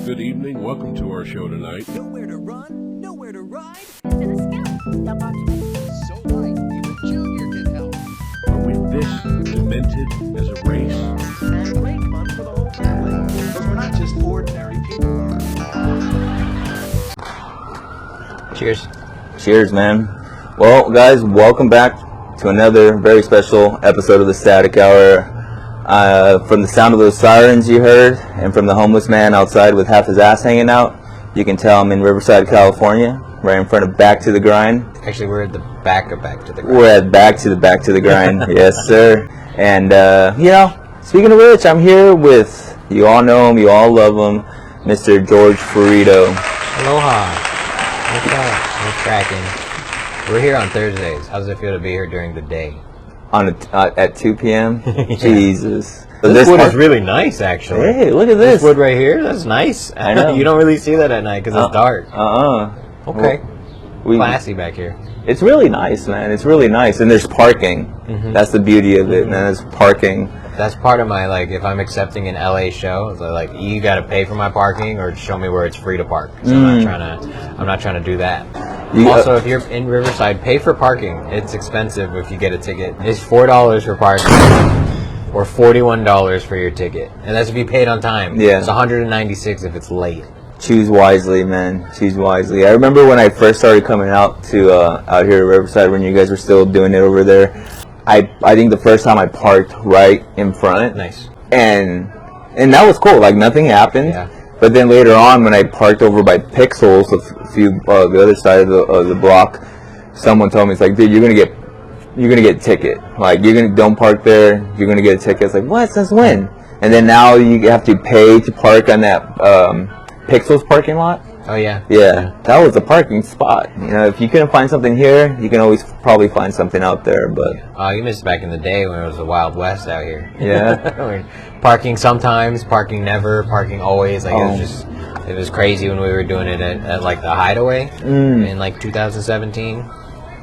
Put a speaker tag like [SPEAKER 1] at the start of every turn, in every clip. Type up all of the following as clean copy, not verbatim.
[SPEAKER 1] Good evening. Welcome to our show tonight.
[SPEAKER 2] Nowhere to run, nowhere to ride.
[SPEAKER 3] To the scout. Step on to
[SPEAKER 2] So right, even Junior can help.
[SPEAKER 1] Are we this demented as a race?
[SPEAKER 2] And great fun for the whole family. Because we're not just ordinary people.
[SPEAKER 4] Cheers. Cheers, man. Well, guys, welcome back to another very special episode of the Static Hour. From the sound of those sirens you heard, and from the homeless man outside with half his ass hanging out, you can tell I'm in Riverside, California, right in front of Back to the Grind.
[SPEAKER 5] Actually, we're at the back of Back to the Grind.
[SPEAKER 4] We're at Back to the Grind, yes, sir. And, speaking of which, I'm here with, you all know him, you all love him, Mr. George Ferido.
[SPEAKER 5] Aloha. What's up? What's cracking? We're here on Thursdays. How does it feel to be here during the day?
[SPEAKER 4] At 2 p.m.?
[SPEAKER 5] Yeah.
[SPEAKER 4] Jesus.
[SPEAKER 5] This wood is really nice, actually.
[SPEAKER 4] Hey, look at this.
[SPEAKER 5] This wood right here, that's nice.
[SPEAKER 4] I know.
[SPEAKER 5] You don't really see that at night because it's dark. Okay.
[SPEAKER 4] Well,
[SPEAKER 5] Classy back here.
[SPEAKER 4] It's really nice, man. It's really nice. And there's parking. Mm-hmm. That's the beauty of it, man. There's parking.
[SPEAKER 5] That's part of my, if I'm accepting an LA show, so, you got to pay for my parking or show me where it's free to park. So I'm not trying to do that. Also, if you're in Riverside, pay for parking. It's expensive if you get a ticket. It's $4 for parking or $41 for your ticket. And that's if you paid on time.
[SPEAKER 4] Yeah.
[SPEAKER 5] It's $196 if it's late.
[SPEAKER 4] Choose wisely, man. Choose wisely. I remember when I first started coming out to out here at Riverside when you guys were still doing it over there. I think the first time I parked right in front.
[SPEAKER 5] Nice.
[SPEAKER 4] And that was cool. Nothing happened. Yeah. But then later on, when I parked over by Pixels, a few the other side of the block, someone told me, it's like, dude, you're gonna get a ticket. Don't park there. You're gonna get a ticket. It's like, what? Since when? And then now you have to pay to park on that Pixels parking lot.
[SPEAKER 5] Oh yeah.
[SPEAKER 4] Yeah, that was a parking spot. If you couldn't find something here, you can always probably find something out there. But
[SPEAKER 5] you missed back in the day when it was the Wild West out here.
[SPEAKER 4] Yeah.
[SPEAKER 5] Parking sometimes, parking never, parking always. It was crazy when we were doing it at the Hideaway in 2017.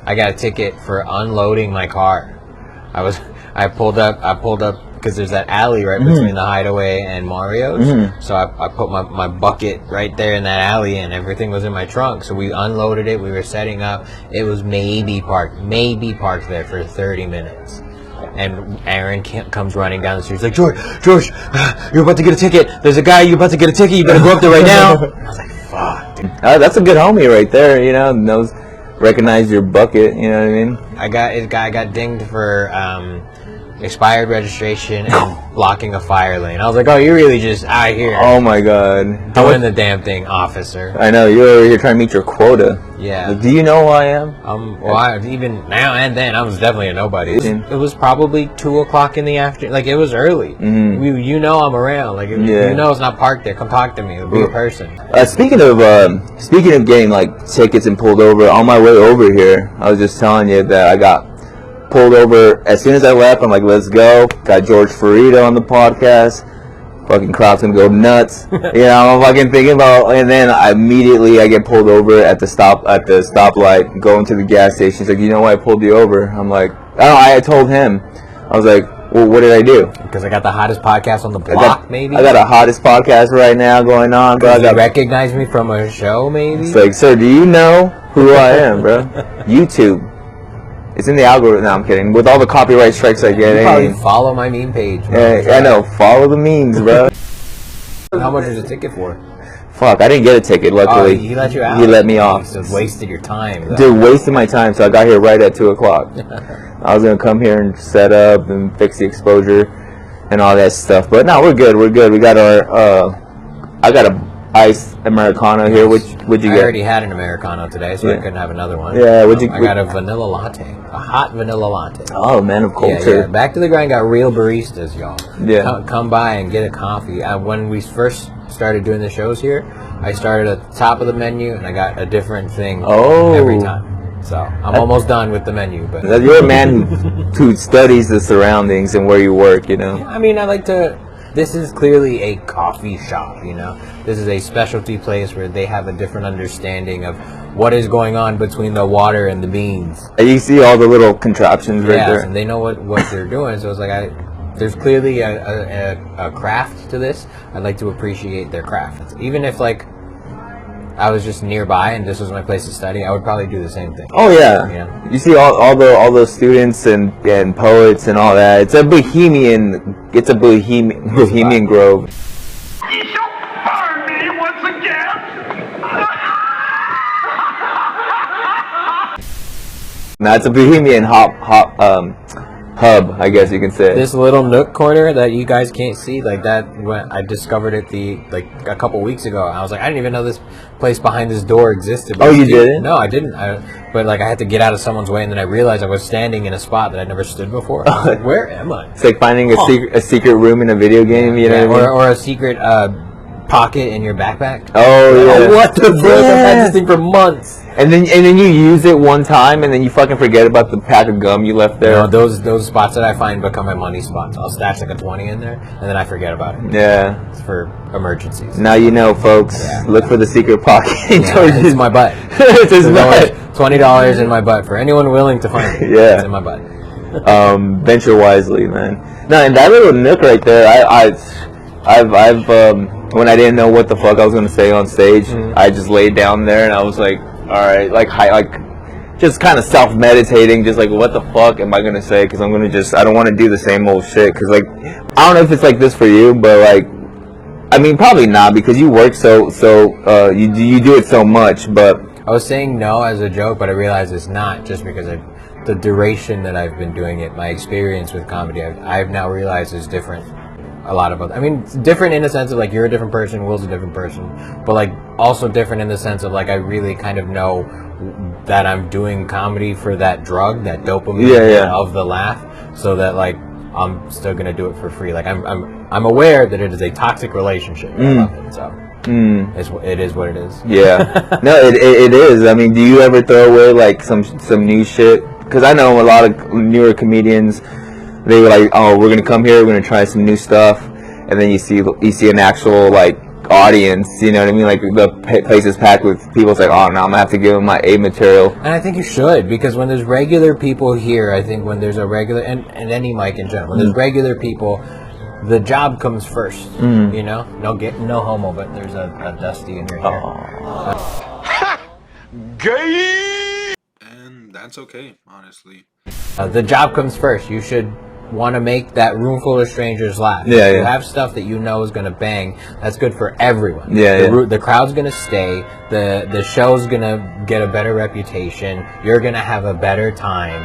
[SPEAKER 5] I got a ticket for unloading my car. I pulled up because there's that alley right between the Hideaway and Mario's. So I put my bucket right there in that alley, and everything was in my trunk. So we unloaded it. We were setting up. It was maybe parked there for 30 minutes. And Aaron comes running down the street. He's like, George, you're about to get a ticket. There's a guy, you're about to get a ticket. You better go up there right now. I was like, fuck, dude.
[SPEAKER 4] That's a good homie right there, knows, recognize your bucket, you know what I mean?
[SPEAKER 5] I got dinged for expired registration and blocking a fire lane. I was like, oh, you're really just out here.
[SPEAKER 4] Oh my god.
[SPEAKER 5] Doing the damn thing, officer.
[SPEAKER 4] I know, you're over here trying to meet your quota.
[SPEAKER 5] Yeah.
[SPEAKER 4] Do you know who I am?
[SPEAKER 5] Even now and then, I was definitely a nobody. It was probably 2 o'clock in the afternoon. It was early. Mm-hmm. I'm around. You know it's not parked there. Come talk to me. Be a person.
[SPEAKER 4] Speaking of getting tickets and pulled over, on my way over here, I was just telling you that I got pulled over as soon as I left. I'm like, let's go. Got George Ferido on the podcast. Fucking crowd's gonna go nuts. I'm fucking thinking about, and then I get pulled over at the stoplight, going to the gas station. He's like, you know why I pulled you over? I'm like, I told him. I was like, well, what did I do?
[SPEAKER 5] Because I got the hottest podcast on the block, maybe?
[SPEAKER 4] I got a hottest podcast right now going on, bro.
[SPEAKER 5] You recognize me from a show, maybe?
[SPEAKER 4] It's like, sir, do you know who I am, bro? YouTube. It's in the algorithm. No, I'm kidding. With all the copyright strikes I get,
[SPEAKER 5] you probably follow my meme page.
[SPEAKER 4] Yeah, I know. Follow the memes, bro.
[SPEAKER 5] How much is the ticket for?
[SPEAKER 4] Fuck, I didn't get a ticket, luckily.
[SPEAKER 5] He let you out?
[SPEAKER 4] He let me off.
[SPEAKER 5] You just wasted your time, though.
[SPEAKER 4] Dude, wasted my time, so I got here right at 2 o'clock. I was going to come here and set up and fix the exposure and all that stuff. But no, we're good. We got our, I got a iced Americano here. What'd you get?
[SPEAKER 5] I already had an Americano today, so I couldn't have another one.
[SPEAKER 4] Yeah,
[SPEAKER 5] I got a vanilla latte. A hot vanilla latte.
[SPEAKER 4] Oh, man of culture.
[SPEAKER 5] Yeah. Back to the Grind got real baristas, y'all.
[SPEAKER 4] Yeah.
[SPEAKER 5] Come by and get a coffee. When we first started doing the shows here, I started at the top of the menu, and I got a different thing every time. So I'm almost done with the menu. But
[SPEAKER 4] you're a man who studies the surroundings and where you work,
[SPEAKER 5] I mean, I like to... This is clearly a coffee shop, This is a specialty place where they have a different understanding of what is going on between the water and the beans.
[SPEAKER 4] You see all the little contraptions right there.
[SPEAKER 5] And they know what they're doing. So it's like there's clearly a craft to this, I'd like to appreciate their craft. Even if like I was just nearby and this was my place to study, I would probably do the same thing.
[SPEAKER 4] Oh yeah,
[SPEAKER 5] You know?
[SPEAKER 4] you see all those students and poets and all that. It's a bohemian grove.
[SPEAKER 6] You don't burn me once again!
[SPEAKER 4] Now it's a bohemian hub, I guess you can say.
[SPEAKER 5] This little nook corner that you guys can't see, like that, when I discovered it a couple weeks ago. I was like, I didn't even know this place behind this door existed.
[SPEAKER 4] Oh, you didn't?
[SPEAKER 5] No, I didn't. But like I had to get out of someone's way, and then I realized I was standing in a spot that I'd never stood before. I was like, where am I?
[SPEAKER 4] It's like finding a secret room in a video game, you know what I mean?
[SPEAKER 5] Or a secret pocket in your backpack.
[SPEAKER 4] Oh yeah.
[SPEAKER 5] What the fuck? I've had this thing for months.
[SPEAKER 4] And then you use it one time, and then you fucking forget about the pack of gum you left there.
[SPEAKER 5] No, those spots that I find become my money spots. I'll stash like a 20 in there, and then I forget about it.
[SPEAKER 4] Yeah.
[SPEAKER 5] It's for emergencies.
[SPEAKER 4] Now you know, folks.
[SPEAKER 5] Yeah.
[SPEAKER 4] Look for the secret pocket in George's.
[SPEAKER 5] It's my butt.
[SPEAKER 4] It's his butt.
[SPEAKER 5] $20 in my butt for anyone willing to find it.
[SPEAKER 4] Yeah.
[SPEAKER 5] It's in my butt.
[SPEAKER 4] Venture wisely, man. No, and that little nook right there, I've when I didn't know what the fuck I was gonna say on stage, I just laid down there and I was like, all right, just kind of self-meditating, just like, what the fuck am I gonna say? Because I don't want to do the same old shit. Because like, I don't know if it's like this for you, but like, I mean, probably not, because you work you do it so much. But
[SPEAKER 5] I was saying no as a joke, but I realized it's not, just because the duration that I've been doing it, my experience with comedy, I've now realized is different. A lot of other, I mean, it's different in the sense of like you're a different person, Will's a different person, but like also different in the sense of like I really kind of know that I'm doing comedy for that drug, that dopamine of the laugh, so that like I'm still gonna do it for free. Like I'm aware that it is a toxic relationship. I love it, so it is what it is.
[SPEAKER 4] Yeah, no, it is. I mean, do you ever throw away like some new shit? Because I know a lot of newer comedians. They were like, oh, we're gonna come here, we're gonna try some new stuff, and then you see an actual like audience, you know what I mean? Like the place is packed with people. It's like, oh no, I'm gonna have to give them my A material.
[SPEAKER 5] And I think you should, because when there's regular people here, I think when there's a regular and any mic in general, when there's regular people, the job comes first. You know, no homo, but there's a Dusty in your hair.
[SPEAKER 2] Gay! And that's okay, honestly.
[SPEAKER 5] The job comes first. You should want to make that room full of strangers laugh.
[SPEAKER 4] Yeah,
[SPEAKER 5] if you
[SPEAKER 4] yeah.
[SPEAKER 5] have stuff that you know is going to bang, that's good for everyone.
[SPEAKER 4] Yeah,
[SPEAKER 5] the crowd's going to stay. The show's going to get a better reputation. You're going to have a better time.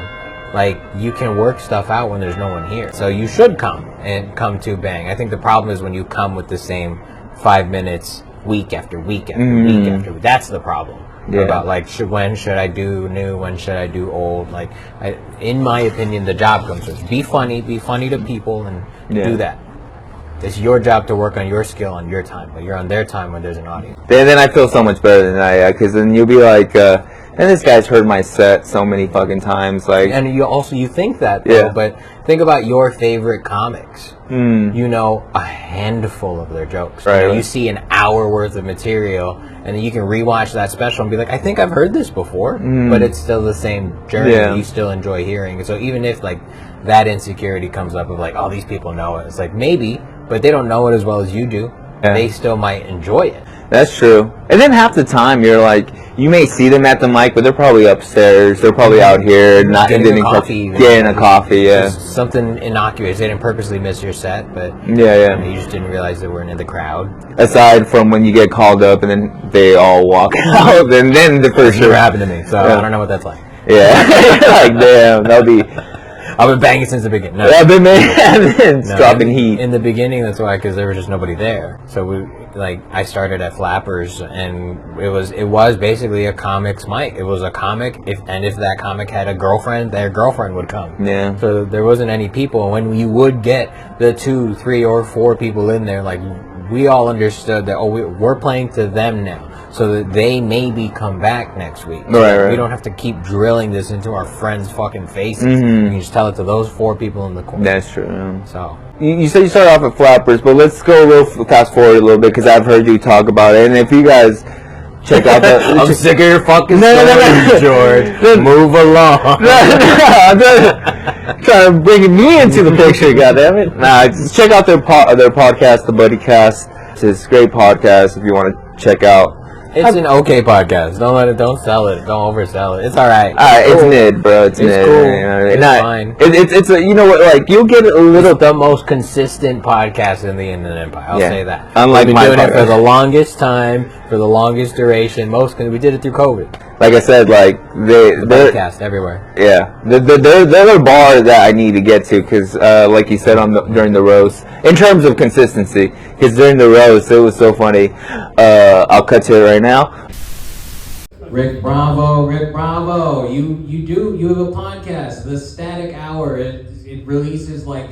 [SPEAKER 5] Like, you can work stuff out when there's no one here. So you should come to bang. I think the problem is when you come with the same 5 minutes week after week after week after week. That's the problem.
[SPEAKER 4] Yeah.
[SPEAKER 5] About like when should I do new, when should I do old. Like, in my opinion, the job comes first. Be funny to people, and do that. It's your job to work on your skill on your time, but you're on their time when there's an audience.
[SPEAKER 4] Then I feel so much better than I, because then you'll be like, and this guy's heard my set so many fucking times, like.
[SPEAKER 5] And you think that, though, but think about your favorite comics. You know a handful of their jokes.
[SPEAKER 4] Right.
[SPEAKER 5] You see an hour worth of material, and then you can rewatch that special and be like, I think I've heard this before, but it's still the same journey.
[SPEAKER 4] Yeah.
[SPEAKER 5] You still enjoy hearing. So even if like that insecurity comes up of like, oh, these people know it, it's like maybe, but they don't know it as well as you do.
[SPEAKER 4] Yeah.
[SPEAKER 5] They still might enjoy it.
[SPEAKER 4] That's true. And then half the time you're like, you may see them at the mic, but they're probably upstairs. They're probably out here, not
[SPEAKER 5] Getting a coffee.
[SPEAKER 4] Getting a coffee, yeah.
[SPEAKER 5] Just something innocuous. They didn't purposely miss your set, but
[SPEAKER 4] Yeah.
[SPEAKER 5] you just didn't realize they weren't in the crowd.
[SPEAKER 4] Aside from when you get called up and then they all walk out, and then the first
[SPEAKER 5] Never
[SPEAKER 4] show.
[SPEAKER 5] happened to me, so I don't know what that's like.
[SPEAKER 4] Yeah. Like, damn, that'll be.
[SPEAKER 5] I've been banging since the beginning. No.
[SPEAKER 4] I've been
[SPEAKER 5] No,
[SPEAKER 4] dropping heat.
[SPEAKER 5] In the beginning, that's why, because there was just nobody there. So I started at Flappers, and it was basically a comic's mic. It was a comic, if that comic had a girlfriend, their girlfriend would come.
[SPEAKER 4] Yeah.
[SPEAKER 5] So there wasn't any people. And when you would get the 2, 3, or 4 people in there, like, we all understood that, we're playing to them now, so that they maybe come back next week.
[SPEAKER 4] Right.
[SPEAKER 5] We don't have to keep drilling this into our friends' fucking faces. We can just tell it to those 4 people in the corner.
[SPEAKER 4] That's true. Yeah.
[SPEAKER 5] So
[SPEAKER 4] You said you started off at Flappers, but let's go fast forward a little bit, because I've heard you talk about it. And if you guys check out the.
[SPEAKER 5] I'm sick of your fucking
[SPEAKER 4] No,
[SPEAKER 5] stories, George. Move along.
[SPEAKER 4] I'm trying to bring me into the picture, goddammit. Nah, just check out their podcast, the Buddy Cast. It's a great podcast if you want to check out.
[SPEAKER 5] It's an okay podcast. Don't sell it. Don't oversell it. It's all right.
[SPEAKER 4] It's mid, bro. It's mid.
[SPEAKER 5] Cool.
[SPEAKER 4] You know,
[SPEAKER 5] It's fine.
[SPEAKER 4] It's a, you know what? Like you'll get a little.
[SPEAKER 5] It's the most consistent podcast in the Inland Empire. I'll say that.
[SPEAKER 4] Unlike
[SPEAKER 5] We've
[SPEAKER 4] my
[SPEAKER 5] been doing it for
[SPEAKER 4] podcast.
[SPEAKER 5] the longest time, for the longest duration. We did it through COVID.
[SPEAKER 4] Like I said, like they're
[SPEAKER 5] Podcast everywhere.
[SPEAKER 4] yeah, they're the bar that I need to get to because, like you said during the roast, in terms of consistency, because during the roast it was so funny. I'll cut to it right now.
[SPEAKER 5] Rick Bravo, you have a podcast, The Static Hour. It releases like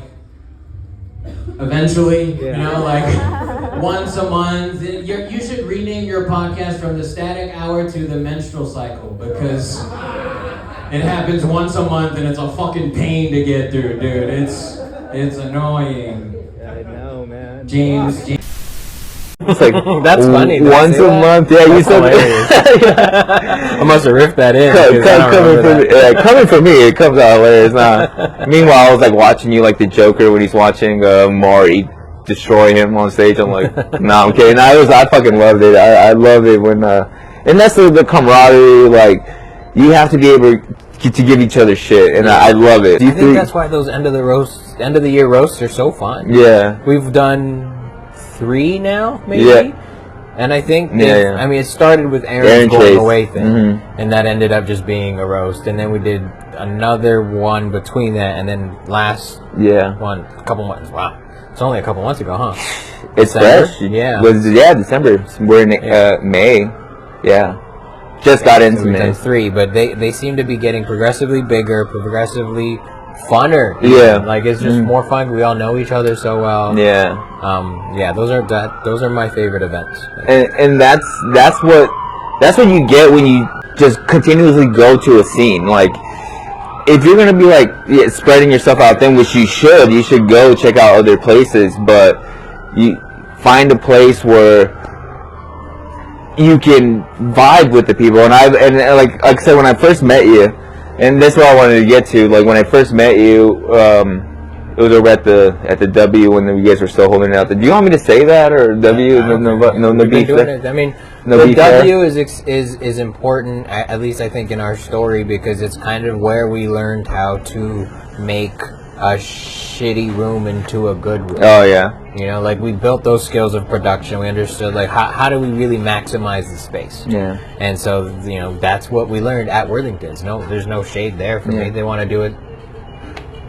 [SPEAKER 5] eventually, you know, like once a month. You should rename your podcast from The Static Hour to The Menstrual Cycle because it happens once a month and it's a fucking pain to get through, dude. It's annoying.
[SPEAKER 7] I know, man.
[SPEAKER 5] James.
[SPEAKER 4] It's like
[SPEAKER 5] That's funny. Did I
[SPEAKER 4] once
[SPEAKER 5] say
[SPEAKER 4] a
[SPEAKER 5] that?
[SPEAKER 4] month. Yeah, you
[SPEAKER 5] That's
[SPEAKER 4] said
[SPEAKER 5] hilarious. I must have ripped that in. because I don't remember that.
[SPEAKER 4] coming from me, it comes out hilarious. Nah. Meanwhile, I was like watching you like the Joker when he's watching Maury destroy him on stage. I'm like, nah, I'm kidding. I fucking loved it. I love it when and that's the camaraderie. Like you have to be able to give each other shit, and I love it.
[SPEAKER 5] I think that's why those end of the year roasts are so fun.
[SPEAKER 4] Yeah.
[SPEAKER 5] We've done 3 now, maybe.
[SPEAKER 4] Yeah.
[SPEAKER 5] And I think,
[SPEAKER 4] Yeah.
[SPEAKER 5] I mean, it started with
[SPEAKER 4] Aaron
[SPEAKER 5] Aaron's going
[SPEAKER 4] Chase.
[SPEAKER 5] away thing,
[SPEAKER 4] Mhm.
[SPEAKER 5] and that ended up just being a roast. And then we did another one between that, and then last one, a couple months. Wow, it's only a couple months ago, huh?
[SPEAKER 4] It's
[SPEAKER 5] December?
[SPEAKER 4] fresh.
[SPEAKER 5] Yeah.
[SPEAKER 4] December. We're in May. Yeah. Just got into
[SPEAKER 5] So we've
[SPEAKER 4] May.
[SPEAKER 5] done 3, but they seem to be getting progressively bigger, progressively funner.
[SPEAKER 4] Yeah.
[SPEAKER 5] Like it's just more fun. We all know each other so well.
[SPEAKER 4] Yeah.
[SPEAKER 5] Those are my favorite events.
[SPEAKER 4] And that's what you get when you just continuously go to a scene. Like if you're gonna be like spreading yourself out, then which you should go check out other places. But you find a place where you can vibe with the people. And like I said, when I first met you, and that's what I wanted to get to. Like when I first met you, it was over at the W when you guys were still holding it out. Do you want me to say that or W? No beef there?
[SPEAKER 5] I mean,
[SPEAKER 4] No
[SPEAKER 5] the
[SPEAKER 4] beef there?
[SPEAKER 5] W is important. At least I think in our story because it's kind of where we learned how to make a shitty room into a good room.
[SPEAKER 4] Oh yeah.
[SPEAKER 5] You know, like we built those skills of production. We understood like how do we really maximize the space.
[SPEAKER 4] Yeah.
[SPEAKER 5] And so that's what we learned at Worthington's. There's no shade there for me. They want to do it.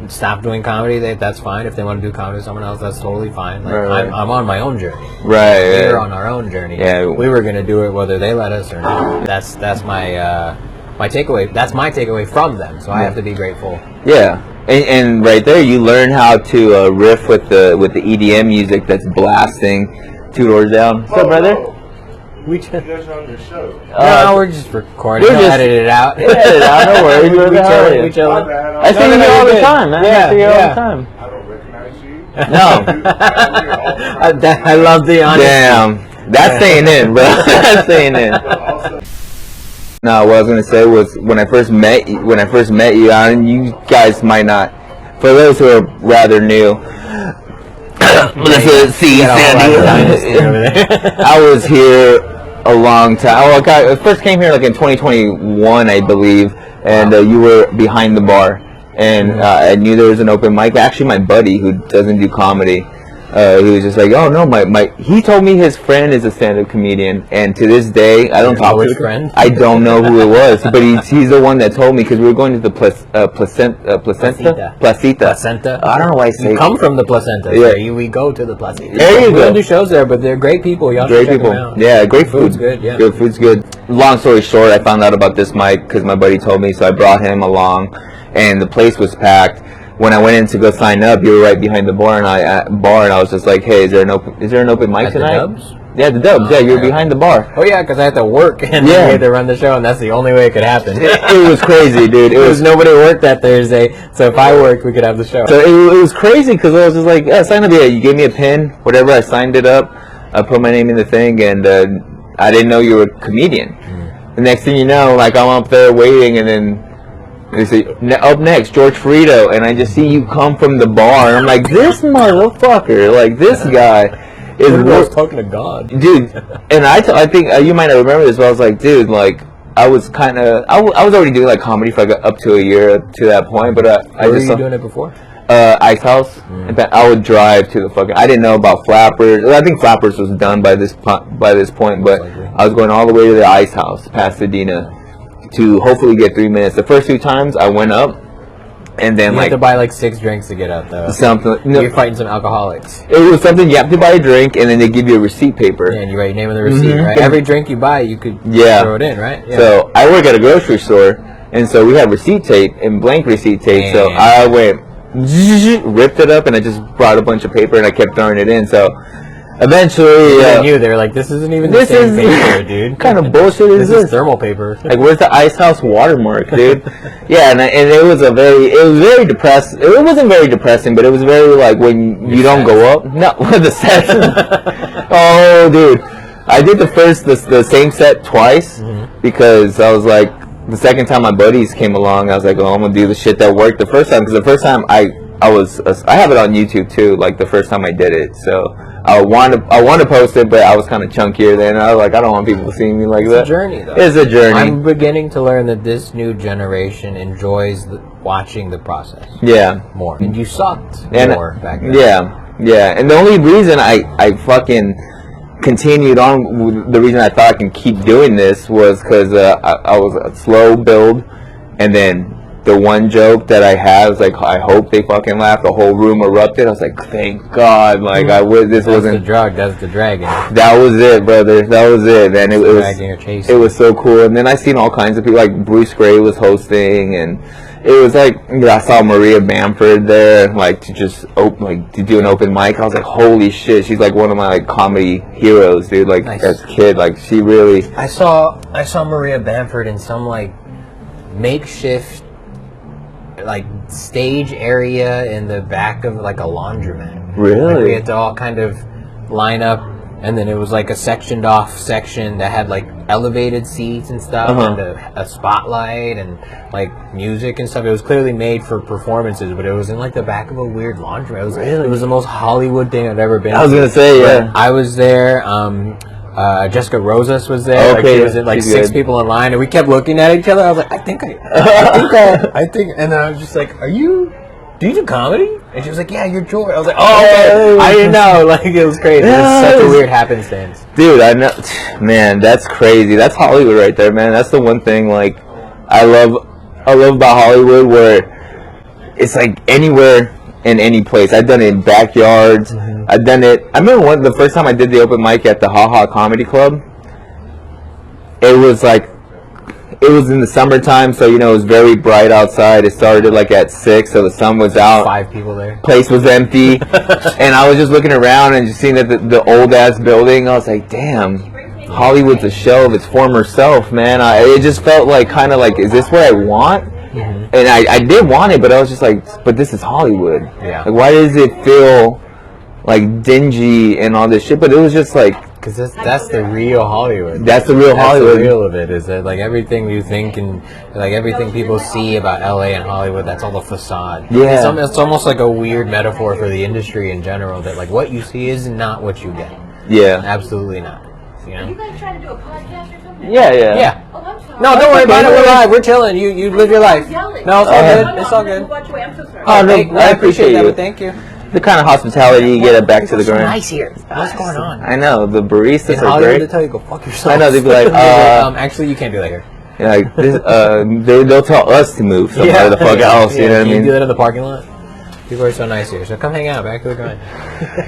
[SPEAKER 5] Stop doing comedy. That's fine. If they want to do comedy with someone else, that's totally fine. Like
[SPEAKER 4] Right.
[SPEAKER 5] I'm on my own journey.
[SPEAKER 4] Right.
[SPEAKER 5] We're on our own journey.
[SPEAKER 4] Yeah.
[SPEAKER 5] We were gonna do it whether they let us or not. That's my my takeaway. That's my takeaway from them. So I have to be grateful.
[SPEAKER 4] Yeah. And right there, you learn how to riff with the EDM music that's blasting 2 doors down. What's up, brother?
[SPEAKER 5] We just
[SPEAKER 7] You guys are on your show.
[SPEAKER 5] no, we're just recording.
[SPEAKER 4] we're
[SPEAKER 5] We'll
[SPEAKER 4] just-
[SPEAKER 5] edit it out.
[SPEAKER 4] Yeah, no worries.
[SPEAKER 5] we
[SPEAKER 4] How are
[SPEAKER 5] chillin'.
[SPEAKER 4] you?
[SPEAKER 5] We
[SPEAKER 7] My
[SPEAKER 5] chillin'.
[SPEAKER 7] bad.
[SPEAKER 4] I see you
[SPEAKER 5] no,
[SPEAKER 4] here all
[SPEAKER 5] you're
[SPEAKER 4] the
[SPEAKER 5] good.
[SPEAKER 4] time, man. I
[SPEAKER 5] Yeah,
[SPEAKER 4] see you all
[SPEAKER 5] yeah.
[SPEAKER 4] the time.
[SPEAKER 7] I don't recognize you.
[SPEAKER 4] No.
[SPEAKER 5] I love the honesty.
[SPEAKER 4] Damn. That's staying in, bro. That's staying in.
[SPEAKER 7] Also,
[SPEAKER 4] No, what I was gonna say was when I first met you, and you guys might not. For those who are rather new, I was here a long time. Well, I first came here like in 2021, I believe, and you were behind the bar, and I knew there was an open mic. Actually, my buddy who doesn't do comedy, he was just like, "Oh no, he told me his friend is a stand-up comedian, and to this day, I don't talk to
[SPEAKER 5] his friend?
[SPEAKER 4] I don't know who it was, but he's the one that told me because we were going to the placenta.
[SPEAKER 5] Placenta.
[SPEAKER 4] I don't know why I say
[SPEAKER 5] You come from the placenta.
[SPEAKER 4] Yeah.
[SPEAKER 5] So we go to the placenta.
[SPEAKER 4] There you
[SPEAKER 5] We
[SPEAKER 4] go.
[SPEAKER 5] don't do shows there, but they're great people. Y'all
[SPEAKER 4] Great
[SPEAKER 5] should check
[SPEAKER 4] people.
[SPEAKER 5] them out.
[SPEAKER 4] Yeah, great food.
[SPEAKER 5] Food's good, yeah.
[SPEAKER 4] Good food's good. Long story short, I found out about this mic because my buddy told me, so I brought him along, and the place was packed. When I went in to go sign up, you were right behind the bar, and I was just like, "Hey, is there an open mic
[SPEAKER 5] At the
[SPEAKER 4] tonight?"
[SPEAKER 5] Dubs?
[SPEAKER 4] Yeah, the Dubs. Yeah, you were
[SPEAKER 5] okay.
[SPEAKER 4] behind the bar.
[SPEAKER 5] Oh yeah, because I had to work and
[SPEAKER 4] Yeah.
[SPEAKER 5] we had to run the show, and that's the only way it could happen.
[SPEAKER 4] It was crazy, dude. It
[SPEAKER 5] There was
[SPEAKER 4] was
[SPEAKER 5] nobody worked that Thursday, so if I worked, we could have the show.
[SPEAKER 4] So it was crazy because I was just like, "Yeah, sign up." Yeah, you gave me a pin, whatever. I signed it up. I put my name in the thing, and I didn't know you were a comedian. The next thing you know, like I'm up there waiting, and then they say, up next, George Ferido, and I just see you come from the bar, and I'm like, this motherfucker, like this guy is
[SPEAKER 5] talking to God,
[SPEAKER 4] dude. And I think you might not remember this, but I was like, dude, like I was kind of I was already doing like comedy for like up to a year to that point, but I
[SPEAKER 5] were
[SPEAKER 4] just
[SPEAKER 5] you doing it before?
[SPEAKER 4] Ice House. In fact, I would drive to the fucking. I didn't know about Flappers. I think Flappers was done by this point, but I was going all the way to the Ice House, Pasadena, to hopefully get 3 minutes. The first 2 times I went up, and then
[SPEAKER 5] you
[SPEAKER 4] like
[SPEAKER 5] have to buy like 6 drinks to get up though.
[SPEAKER 4] Something.
[SPEAKER 5] You're fighting some alcoholics.
[SPEAKER 4] It was something you have to buy a drink, and then they give you a receipt paper.
[SPEAKER 5] Yeah, and you write your name on the receipt, right? Every drink you buy, you could throw it in, right? Yeah.
[SPEAKER 4] So I work at a grocery store, and so we have receipt tape and blank receipt tape. So I went, ripped it up, and I just brought a bunch of paper, and I kept throwing it in. So eventually,
[SPEAKER 5] they knew. They were like, "This isn't even the same paper, dude.
[SPEAKER 4] What kind of bullshit is this?
[SPEAKER 5] This is thermal paper.
[SPEAKER 4] Like, where's the Ice House watermark, dude?" Yeah, and it was very depressing. It wasn't very depressing, but it was very like when you don't go up. No, the set. Oh, dude, I did the same set twice because I was like, the second time my buddies came along, I was like, oh, I'm gonna do the shit that worked the first time, because the first time I have it on YouTube too, like the first time I did it, so I want to post it, but I was kind of chunkier then. I was like, I don't want people seeing me like that.
[SPEAKER 5] It's a journey, though.
[SPEAKER 4] It's a journey.
[SPEAKER 5] I'm beginning to learn that this new generation enjoys watching the process.
[SPEAKER 4] Yeah.
[SPEAKER 5] More. And you sucked more back then.
[SPEAKER 4] Yeah. And the only reason I fucking continued on, the reason I thought I can keep doing this was because I was a slow build, and then the one joke that I had was like, I hope they fucking laugh. The whole room erupted. I was like, thank God. Like this wasn't
[SPEAKER 5] the drug. That's the dragon.
[SPEAKER 4] That was it, brother. That was it. And it was so cool. And then I seen all kinds of people. Like Bruce Gray was hosting, and it was like, I saw Maria Bamford there, like to do an open mic. I was like, holy shit, she's like one of my like comedy heroes, dude. Like as a kid, like she really.
[SPEAKER 5] I saw Maria Bamford in some like makeshift like stage area in the back of like a laundromat.
[SPEAKER 4] Really?
[SPEAKER 5] Like, we had to all kind of line up, and then it was like a sectioned off section that had like elevated seats and stuff, and a spotlight and like music and stuff. It was clearly made for performances, but it was in like the back of a weird laundromat. It was the most Hollywood thing I've ever been to.
[SPEAKER 4] I was gonna say, yeah.
[SPEAKER 5] I was there. Jessica Rosas was there.
[SPEAKER 4] Okay,
[SPEAKER 5] like, she was in, like 6 people in line, and we kept looking at each other. I was like, I think, and then I was just like, do you do comedy? And she was like, yeah, you're George. I was like, oh, okay. I didn't know. Like, it was crazy. It was such a weird happenstance.
[SPEAKER 4] Dude, I know. Man, that's crazy. That's Hollywood right there, man. That's the one thing, like, I love about Hollywood, where it's like anywhere in any place. I've done it in backyards. I've done it. I remember the first time I did the open mic at the Ha Ha Comedy Club. It was in the summertime, so it was very bright outside. It started like at 6, so the sun was out.
[SPEAKER 5] 5 people there.
[SPEAKER 4] Place was empty, and I was just looking around and just seeing that the old ass building. I was like, damn, Hollywood's a shell of its former self, man. It just felt like kind of like, is this what I want? And I did want it, but I was just like, but this is Hollywood.
[SPEAKER 5] Yeah.
[SPEAKER 4] Like, why does it feel like dingy and all this shit? But it was just like,
[SPEAKER 5] because that's the real Hollywood.
[SPEAKER 4] That's the real Hollywood.
[SPEAKER 5] The real of it is that like everything you think and like everything people see about LA and Hollywood, that's all the facade.
[SPEAKER 4] Yeah.
[SPEAKER 5] It's almost like a weird metaphor for the industry in general, that like what you see is not what you get.
[SPEAKER 4] Yeah.
[SPEAKER 5] Absolutely not.
[SPEAKER 3] Are you guys trying to do a podcast or something?
[SPEAKER 4] Yeah.
[SPEAKER 3] Oh, I'm sorry.
[SPEAKER 5] No, don't worry about it. We're live. We're chilling. You live your life. No, it's all good. It's all good.
[SPEAKER 3] I'm so sorry.
[SPEAKER 4] Oh, no, I appreciate
[SPEAKER 5] that.
[SPEAKER 4] you.
[SPEAKER 5] But thank you.
[SPEAKER 4] The kind of hospitality you get it back to the ground.
[SPEAKER 5] Nice here. What's going on?
[SPEAKER 4] I know, the baristas
[SPEAKER 5] In
[SPEAKER 4] are
[SPEAKER 5] Hollywood,
[SPEAKER 4] great.
[SPEAKER 5] they tell you go fuck yourself.
[SPEAKER 4] I know, they'd be like,
[SPEAKER 5] actually, you can't do that here.
[SPEAKER 4] like this, they'll tell us to move somewhere the fuck else. You know what I
[SPEAKER 5] You
[SPEAKER 4] mean?
[SPEAKER 5] do that in the parking lot. People are so nice here, so come hang out. Back to the grind.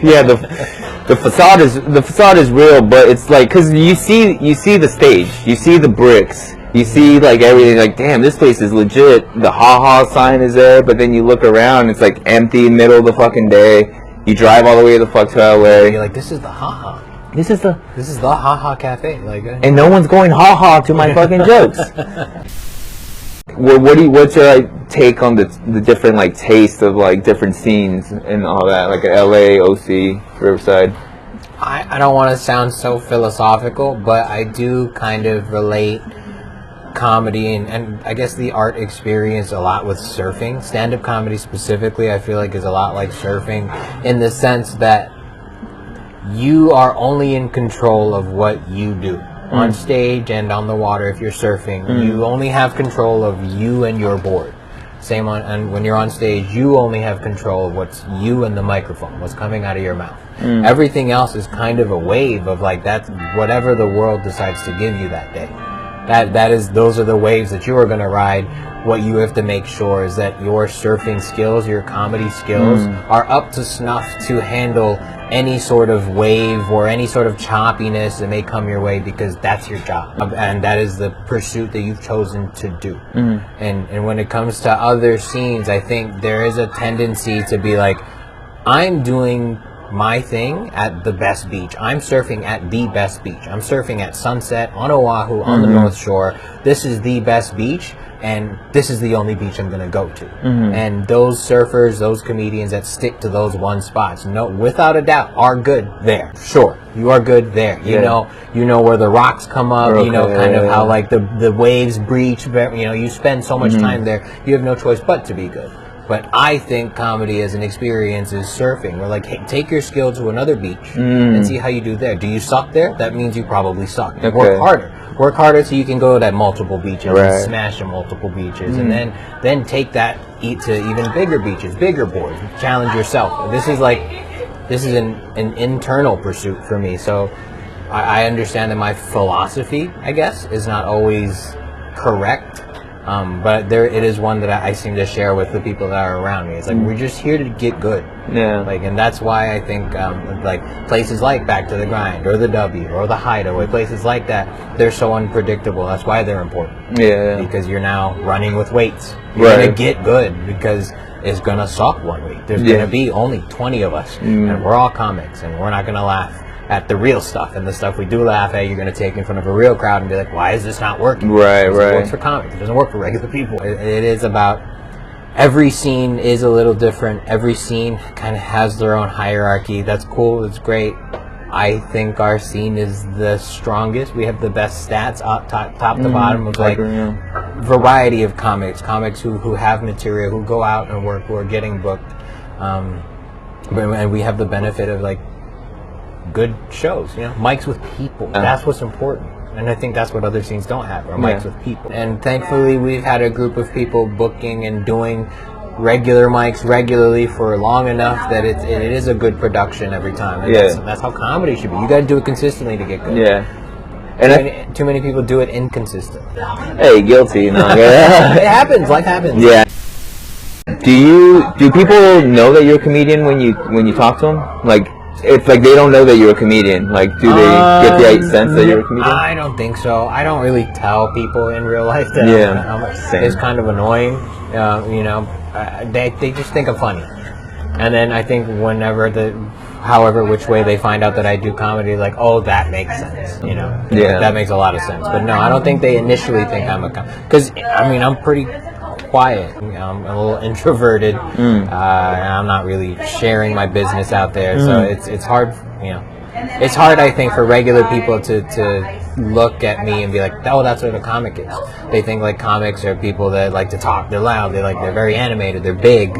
[SPEAKER 4] Yeah, the facade is real, but it's like, because you see the stage, you see the bricks, you see like everything. Like, damn, this place is legit. The Ha Ha sign is there, but then you look around, it's like empty, middle of the fucking day. You drive all the way the fuck to LA.
[SPEAKER 5] You're like, this is the Ha Ha.
[SPEAKER 4] This is the
[SPEAKER 5] Ha Ha Cafe. Like,
[SPEAKER 4] and no one's going ha ha to my fucking jokes. What's your take on the different like taste of like different scenes and all that, like LA, OC, Riverside?
[SPEAKER 5] I don't want to sound so philosophical, but I do kind of relate comedy and I guess the art experience a lot with surfing. Stand-up comedy specifically, I feel like, is a lot like surfing in the sense that you are only in control of what you do. On stage and on the water, if you're surfing, you only have control of you and your board. Same on, and when you're on stage, you only have control of what's you and the microphone, what's coming out of your mouth. Everything else is kind of a wave of like that's whatever the world decides to give you that day. Those are the waves that you are going to ride. What you have to make sure is that your surfing skills, your comedy skills, are up to snuff to handle any sort of wave or any sort of choppiness that may come your way, because that's your job and that is the pursuit that you've chosen to do. And when it comes to other scenes, I think there is a tendency to be like, I'm doing my thing at the best beach. I'm surfing at the best beach. I'm surfing at sunset on Oahu on the North Shore. This is the best beach, and this is the only beach I'm going to go to. And those surfers, those comedians that stick to those one spots, no, without a doubt, are good there. Sure, you are good there. You know where the rocks come up. You know kind of how like the waves breach. You know, you spend so much time there. You have no choice but to be good. But I think comedy as an experience is surfing. We're like, hey, take your skill to another beach and see how you do there. Do you suck there? That means you probably suck. Work harder. Work harder so you can go to multiple beaches and smash at multiple beaches. And then take that to even bigger beaches, bigger boards. Challenge yourself. This is an internal pursuit for me. So I understand that my philosophy, I guess, is not always correct. But it is one that I seem to share with the people that are around me. It's like, we're just here to get good. Like, and that's why I think, like, places like Back to the Grind, or the W, or the Hideaway, places like that, they're so unpredictable. That's why they're important. Because you're now running with weights. You're going to get good, because it's going to suck one week. There's going to be only 20 of us, and we're all comics, and we're not going to laugh at the real stuff, and the stuff we do laugh at, you're going to take in front of a real crowd and be like, why is this not working? It works for comics. It doesn't work for regular people. It is about, every scene is a little different. Every scene kind of has their own hierarchy. That's cool. It's great. I think our scene is the strongest. We have the best stats, top to bottom, of like variety of comics who have material, who go out and work, who are getting booked. And we have the benefit of like good shows, mics with people. That's what's important, and I think that's what other scenes don't have, are mics with people. And thankfully, we've had a group of people booking and doing regular mics regularly for long enough that it is a good production every time. And that's how comedy should be. You got to do it consistently to get good. And too many people do it inconsistently.
[SPEAKER 4] Hey, guilty. No,
[SPEAKER 5] it happens. Life happens.
[SPEAKER 4] Do people know that you're a comedian when you talk to them? Like, it's like they don't know that you're a comedian. Like, do they get the sense that you're a comedian?
[SPEAKER 5] I don't think so. I don't really tell people in real life that it's kind of annoying. They just think I'm funny. And then I think however which way they find out that I do comedy, like, oh, that makes sense. That makes a lot of sense. But no, I don't think they initially think I'm a comedian. Because, I'm pretty quiet. I'm a little introverted. And I'm not really sharing my business out there, so it's hard. It's hard, I think, for regular people to look at me and be like, oh, that's what a comic is. They think like comics are people that like to talk. They're loud. They're very animated. They're big.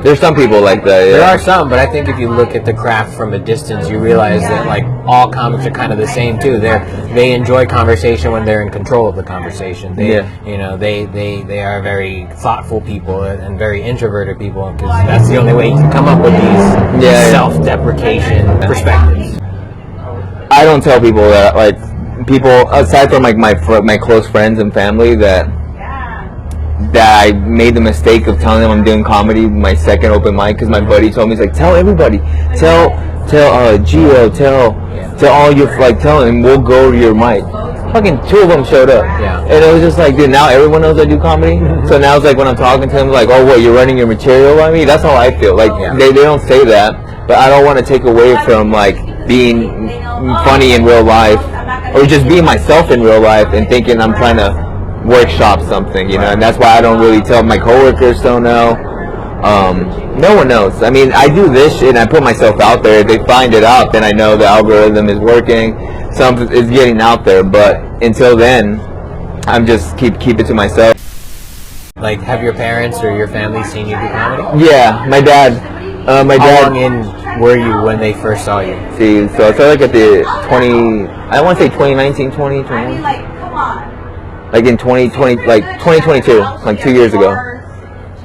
[SPEAKER 4] There's some people like that.
[SPEAKER 5] There are some, but I think if you look at the craft from a distance, you realize that like all comics are kind of the same too. They enjoy conversation when they're in control of the conversation. They are very thoughtful people and very introverted people, because that's the only way you can come up with these self-deprecation perspectives.
[SPEAKER 4] I don't tell people that, like, people aside from like my close friends and family, that I made the mistake of telling them I'm doing comedy my second open mic, because my buddy told me, he's like, tell everybody, tell Gio, tell all your, like, tell them, we'll go to your mic. Fucking 2 of them showed up, and it was just like, dude, now everyone knows I do comedy. So now it's like when I'm talking to them, like, oh, what, you're running your material by me? That's how I feel. Like, they don't say that, but I don't want to take away from like being funny in real life, or just being myself in real life and thinking I'm trying to workshop something, and that's why I don't really tell. My coworkers don't know. No one knows. I mean, I do this shit and I put myself out there. If they find it out, then I know the algorithm is working. Something is getting out there. But until then, I'm just keep it to myself.
[SPEAKER 5] Like, have your parents or your family seen you do comedy?
[SPEAKER 4] Yeah, my dad.
[SPEAKER 5] How long in were you when they first saw you?
[SPEAKER 4] See, so I started like at the I want to say 2019, 2021.
[SPEAKER 3] I mean, like, come on.
[SPEAKER 4] Like in 2020, like 2022, like 2 years ago.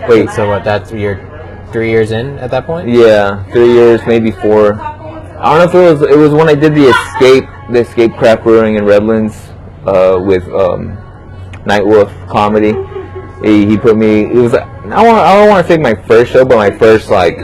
[SPEAKER 4] Wait,
[SPEAKER 5] So what? You're 3 years in at that point?
[SPEAKER 4] yeah, 3 years, maybe 4. I don't know if it was when I did the Escape Craft Brewing in Redlands with Nightwolf Comedy. He put me. It was I don't want to say my first show, but my first like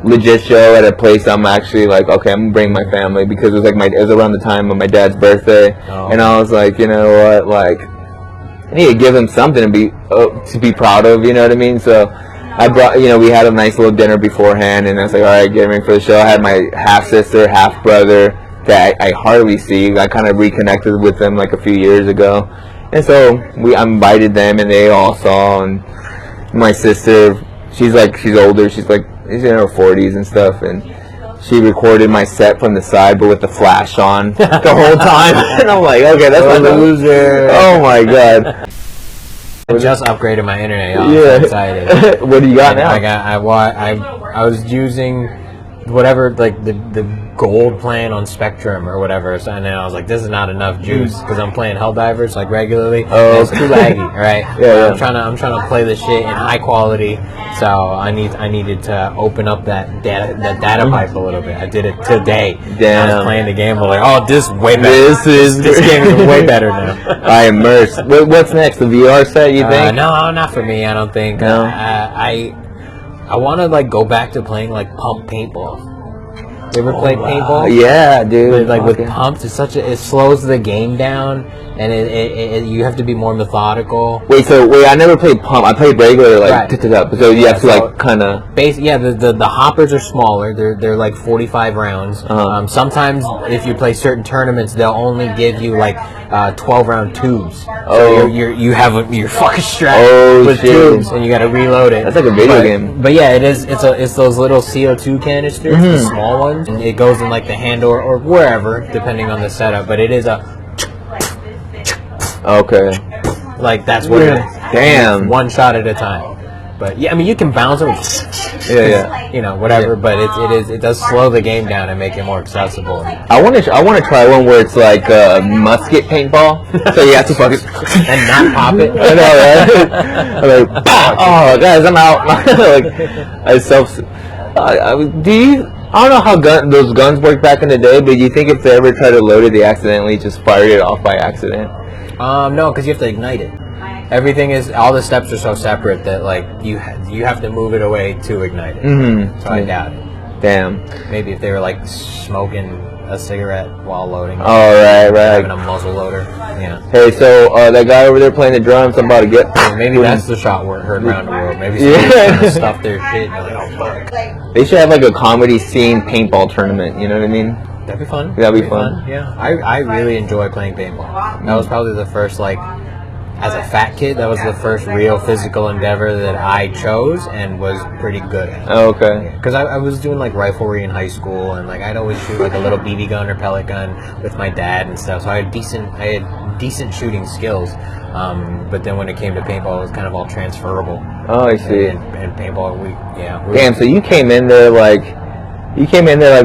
[SPEAKER 4] legit show at a place. I'm actually like, okay, I'm gonna bring my family because it was like it was around the time of my dad's birthday, and I was like, you know what, like I need to give him something to be proud of. You know what I mean? So I brought, we had a nice little dinner beforehand, and I was like, all right, get ready for the show. I had my half sister, half brother that I hardly see. I kind of reconnected with them like a few years ago. And so I invited them, and they all saw. And my sister, she's older. She's in her 40s and stuff. And she recorded my set from the side, but with the flash on the whole time. And I'm like, okay, that's a loser. Oh my god!
[SPEAKER 5] I just upgraded my internet. Y'all.
[SPEAKER 4] Yeah.
[SPEAKER 5] I'm excited.
[SPEAKER 4] What do you got now?
[SPEAKER 5] I was using whatever, like the gold plan on Spectrum or whatever, so, and then I was like, this is not enough juice because I'm playing Helldivers like regularly.
[SPEAKER 4] Oh,
[SPEAKER 5] it's too laggy, right?
[SPEAKER 4] Yeah.
[SPEAKER 5] I'm trying to play this shit in high quality, so I needed to open up that data pipe a little bit. I did it today.
[SPEAKER 4] Damn.
[SPEAKER 5] I was playing the game. I'm like, oh, this is way better.
[SPEAKER 4] This
[SPEAKER 5] game is way better now.
[SPEAKER 4] I immersed. What's next? The VR set? You think?
[SPEAKER 5] No, not for me. I don't think.
[SPEAKER 4] No.
[SPEAKER 5] I want to like go back to playing like pump paintball. You ever played paintball?
[SPEAKER 4] Yeah, dude.
[SPEAKER 5] Like with pumps, it slows the game down, and you have to be more methodical.
[SPEAKER 4] Wait, I never played pump. I played regular, like,
[SPEAKER 5] Right.
[SPEAKER 4] So you have to, like, kind of...
[SPEAKER 5] The hoppers are smaller. They're like 45 rounds. Sometimes, if you play certain tournaments, they'll only give you, like, 12-round tubes. So you're fucking strapped with
[SPEAKER 4] shit.
[SPEAKER 5] tubes, and you gotta reload it.
[SPEAKER 4] That's like a video game.
[SPEAKER 5] But yeah, it's those little CO2 canisters, the small ones. And it goes in, like, the handle or wherever, depending on the setup. But it is a...
[SPEAKER 4] Okay.
[SPEAKER 5] Like, that's what it is.
[SPEAKER 4] Damn.
[SPEAKER 5] One shot at a time. But yeah, I mean, you can bounce them, whatever.
[SPEAKER 4] Yeah.
[SPEAKER 5] But it does slow the game down and make it more accessible.
[SPEAKER 4] I want to try one where it's like musket paintball. So you have to fucking
[SPEAKER 5] And not pop it.
[SPEAKER 4] I know, right? I'm like, oh guys, I'm out. I don't know how those guns worked back in the day, but you think if they ever tried to load it, they accidentally just fired it off by accident?
[SPEAKER 5] No, because you have to ignite it. All the steps are so separate that like you have to move it away to ignite it.
[SPEAKER 4] Mm-hmm.
[SPEAKER 5] So I doubt it.
[SPEAKER 4] Damn.
[SPEAKER 5] Maybe if they were like smoking a cigarette while loading.
[SPEAKER 4] Oh, right.
[SPEAKER 5] Having a muzzle loader. Yeah.
[SPEAKER 4] Hey, so that guy over there playing the drums, I'm about to get...
[SPEAKER 5] Maybe that's the shot heard around the world. Maybe somebody's trying to stuff their shit and you're like, oh fuck.
[SPEAKER 4] They should have like a comedy scene paintball tournament, you know what I mean?
[SPEAKER 5] That'd be fun.
[SPEAKER 4] That'd be fun.
[SPEAKER 5] Yeah. I really enjoy playing paintball. That was probably the first, like, as a fat kid, that was the first real physical endeavor that I chose and was pretty good at.
[SPEAKER 4] Oh, okay.
[SPEAKER 5] Because I was doing like riflery in high school, and like I'd always shoot like a little BB gun or pellet gun with my dad and stuff. So I had decent shooting skills. But then when it came to paintball, it was kind of all transferable.
[SPEAKER 4] Oh, I see.
[SPEAKER 5] And paintball,
[SPEAKER 4] Damn, so you came in there like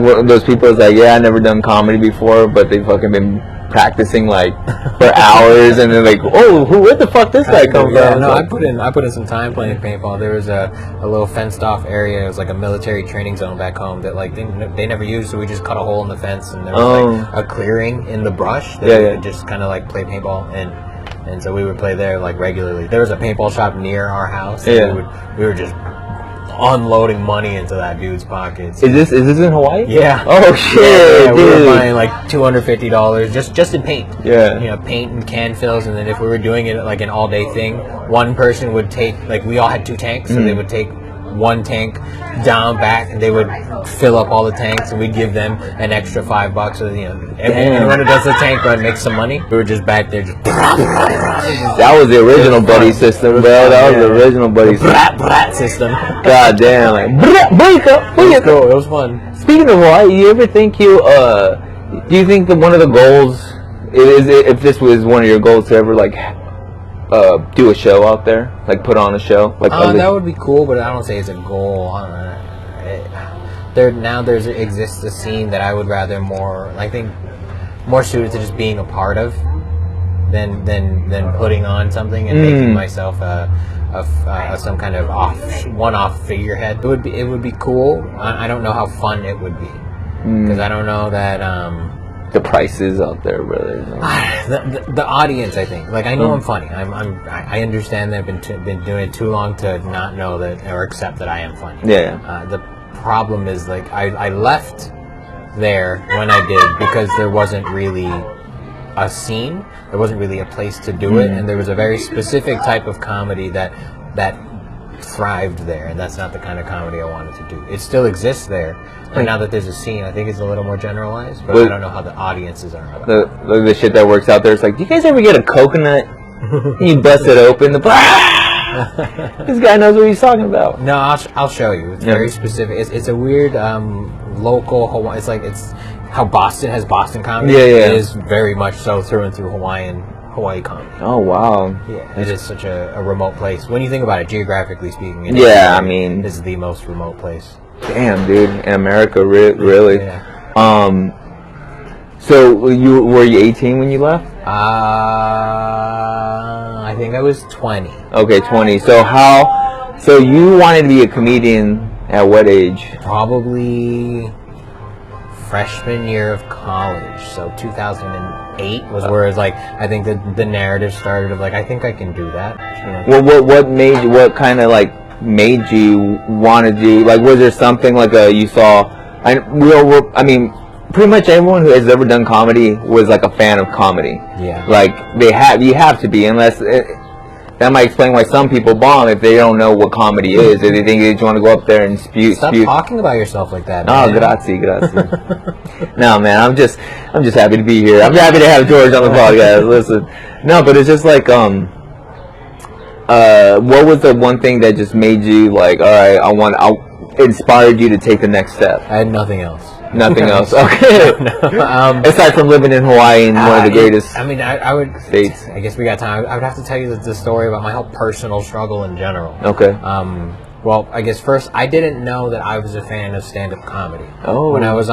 [SPEAKER 4] one of those people who's like, yeah, I never done comedy before, but they've fucking been practicing like for hours, and they're like, oh, where the fuck this guy come from?
[SPEAKER 5] No, I put in some time playing paintball. There was a little fenced off area. It was like a military training zone back home that like they never used, so we just cut a hole in the fence, and there was like a clearing in the brush that we could just kind of like play paintball, and so we would play there like regularly. There was a paintball shop near our house. And we were just unloading money into that dude's pockets.
[SPEAKER 4] Is this in Hawaii?
[SPEAKER 5] Yeah.
[SPEAKER 4] Oh shit,
[SPEAKER 5] yeah,
[SPEAKER 4] dude.
[SPEAKER 5] we were buying like $250 just in paint.
[SPEAKER 4] Yeah.
[SPEAKER 5] Paint and can fills, and then if we were doing it like an all day thing, one person would take, like, we all had 2 tanks, so they would take one tank down back, and they would fill up all the tanks, and we'd give them an extra $5. So, everyone who does the tank run makes some money. We were just back there, just.
[SPEAKER 4] That was the original buddy system, bro. That was the original buddy system.
[SPEAKER 5] Brat system.
[SPEAKER 4] God damn, like break up.
[SPEAKER 5] It was cool. It was fun.
[SPEAKER 4] Speaking of Hawaii, you ever think do you think that one of the goals is, if this was one of your goals, to ever like do a show out there, like put on a show, like
[SPEAKER 5] that would be cool, but I don't say it's a goal. I don't know. There exists a scene that I would rather I think more suited to just being a part of than putting on something and making myself some kind of one-off figurehead. It would be cool. I don't know how fun it would be, because I don't know that
[SPEAKER 4] the prices out there, brother.
[SPEAKER 5] The audience, I think. Like, I know I'm funny. I understand that I've been doing it too long to not know that or accept that I am funny.
[SPEAKER 4] Yeah.
[SPEAKER 5] The problem is, like, I left there when I did because there wasn't really a scene. There wasn't really a place to do it, and there was a very specific type of comedy that thrived there, and that's not the kind of comedy I wanted to do. It still exists there, but now that there's a scene, I think it's a little more generalized, but I don't know how the audiences are.
[SPEAKER 4] The shit that works out there, it's like, do you guys ever get a coconut? You bust it open, this guy knows what he's talking about.
[SPEAKER 5] No, I'll show you. It's very specific. It's a weird local Hawaii. It's how Boston has Boston comedy. It is very much so through and through Hawaii comedy.
[SPEAKER 4] Oh, wow.
[SPEAKER 5] Yeah, it is such a remote place. When you think about it, geographically speaking, this is the most remote place.
[SPEAKER 4] Damn, dude. In America, really?
[SPEAKER 5] Yeah.
[SPEAKER 4] So, were you 18 when you left?
[SPEAKER 5] I think I was 20.
[SPEAKER 4] Okay, 20. So you wanted to be a comedian at what age?
[SPEAKER 5] Probably freshman year of college, so 2008 was where it's like, I think the narrative started of like, I think I can do that.
[SPEAKER 4] Well, what made you want to do, like, was there something like you saw? I mean, pretty much everyone who has ever done comedy was like a fan of comedy.
[SPEAKER 5] Yeah.
[SPEAKER 4] Like you have to be, unless that might explain why some people bomb if they don't know what comedy is. If they think they just want to go up there and spew.
[SPEAKER 5] Stop talking about yourself like that,
[SPEAKER 4] man. Oh, grazie. No, man, I'm just happy to be here. I'm happy to have George on the podcast. Listen, no, but it's just like what was the one thing that just made you like, all right, I inspired you to take the next step?
[SPEAKER 5] I had nothing else.
[SPEAKER 4] Nothing else. Okay. Aside from living in Hawaii and one of the greatest.
[SPEAKER 5] I mean, I would.
[SPEAKER 4] States.
[SPEAKER 5] I guess we got time. I would have to tell you the story about my whole personal struggle in general.
[SPEAKER 4] Okay.
[SPEAKER 5] Well, I guess first, I didn't know that I was a fan of stand-up comedy.
[SPEAKER 4] Oh.
[SPEAKER 5] When I was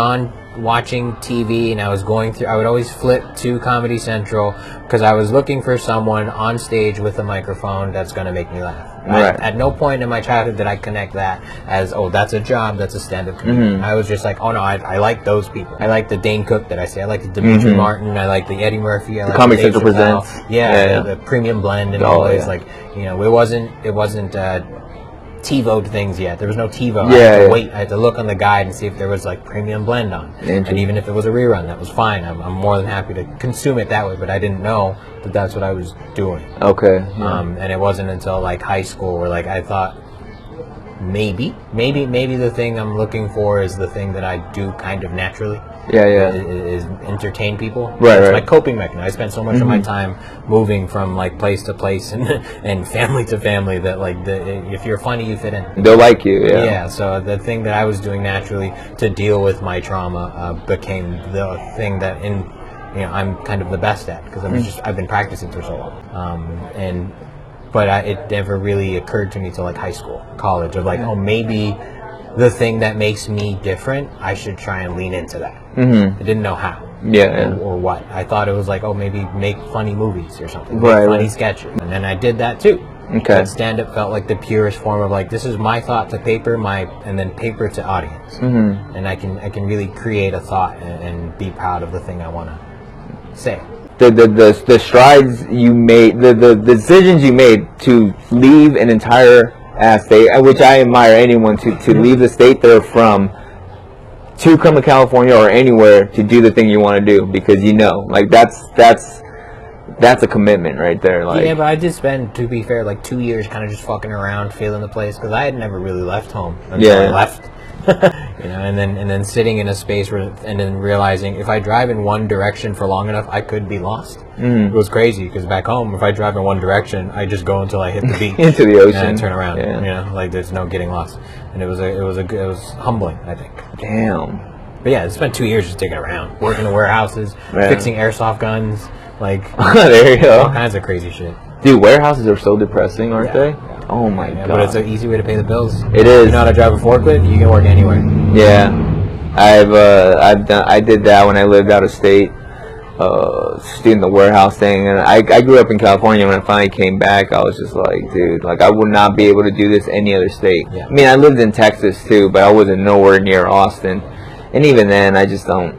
[SPEAKER 5] watching TV and I was going through, I would always flip to Comedy Central because I was looking for someone on stage with a microphone that's going to make me laugh.
[SPEAKER 4] Right.
[SPEAKER 5] At no point in my childhood did I connect that as, oh, that's a job, that's a stand-up comedian. I was just like, oh no, I like those people. I like the Dane Cook that I say. I like the Dimitri Martin. I like the Eddie Murphy. I like
[SPEAKER 4] Comedy
[SPEAKER 5] the Dave
[SPEAKER 4] Central
[SPEAKER 5] Chappelle.
[SPEAKER 4] presents.
[SPEAKER 5] Yeah, the Premium Blend and all those. Like, it wasn't TiVo'd things yet. There was no TiVo. I had to wait. I had to look on the guide and see if there was like Premium Blend on. And even if it was a rerun, that was fine. I'm more than happy to consume it that way, but I didn't know that that's what I was doing.
[SPEAKER 4] Okay. Yeah.
[SPEAKER 5] And it wasn't until like high school where like I thought maybe the thing I'm looking for is the thing that I do kind of naturally. Is entertain people.
[SPEAKER 4] Right.
[SPEAKER 5] It's my coping mechanism. I spend so much of my time moving from like place to place and family to family that like if you're funny, you fit in.
[SPEAKER 4] They'll like you. Yeah.
[SPEAKER 5] Yeah. So the thing that I was doing naturally to deal with my trauma became the thing that I'm kind of the best at because I've been practicing for so long. But it never really occurred to me till like high school, college of like, oh, maybe the thing that makes me different, I should try and lean into that. I didn't know how. Or what. I thought it was like, oh, maybe make funny movies or something. Make funny sketches. And then I did that too.
[SPEAKER 4] Okay.
[SPEAKER 5] But stand-up felt like the purest form of like, this is my thought to paper, and then paper to audience. And I can really create a thought and be proud of the thing I want to say.
[SPEAKER 4] The strides you made, the decisions you made to leave an entire state, which I admire anyone to leave the state they're from to come to California or anywhere to do the thing you want to do, because like that's that's a commitment right there. Like,
[SPEAKER 5] yeah, but I did spend, to be fair, like 2 years kind of just fucking around, feeling the place, because I had never really left home until I left. And then sitting in a space where, and then realizing if I drive in one direction for long enough, I could be lost. It was crazy because back home, if I drive in one direction, I just go until I hit the beach
[SPEAKER 4] into the ocean
[SPEAKER 5] and turn around. Like there's no getting lost, and it was humbling, I think.
[SPEAKER 4] Damn.
[SPEAKER 5] But yeah, I spent 2 years just digging around, working in warehouses, fixing airsoft guns, like
[SPEAKER 4] there you go,
[SPEAKER 5] all kinds of crazy shit.
[SPEAKER 4] Dude, warehouses are so depressing, aren't they? Oh my god!
[SPEAKER 5] But it's an easy way to pay the bills.
[SPEAKER 4] It is.
[SPEAKER 5] You know how to drive a forklift? You can work anywhere.
[SPEAKER 4] Yeah, I did that when I lived out of state, doing the warehouse thing, and I grew up in California. When I finally came back, I was just like, dude, like I would not be able to do this any other state.
[SPEAKER 5] Yeah.
[SPEAKER 4] I mean, I lived in Texas too, but I wasn't nowhere near Austin, and even then, I just don't.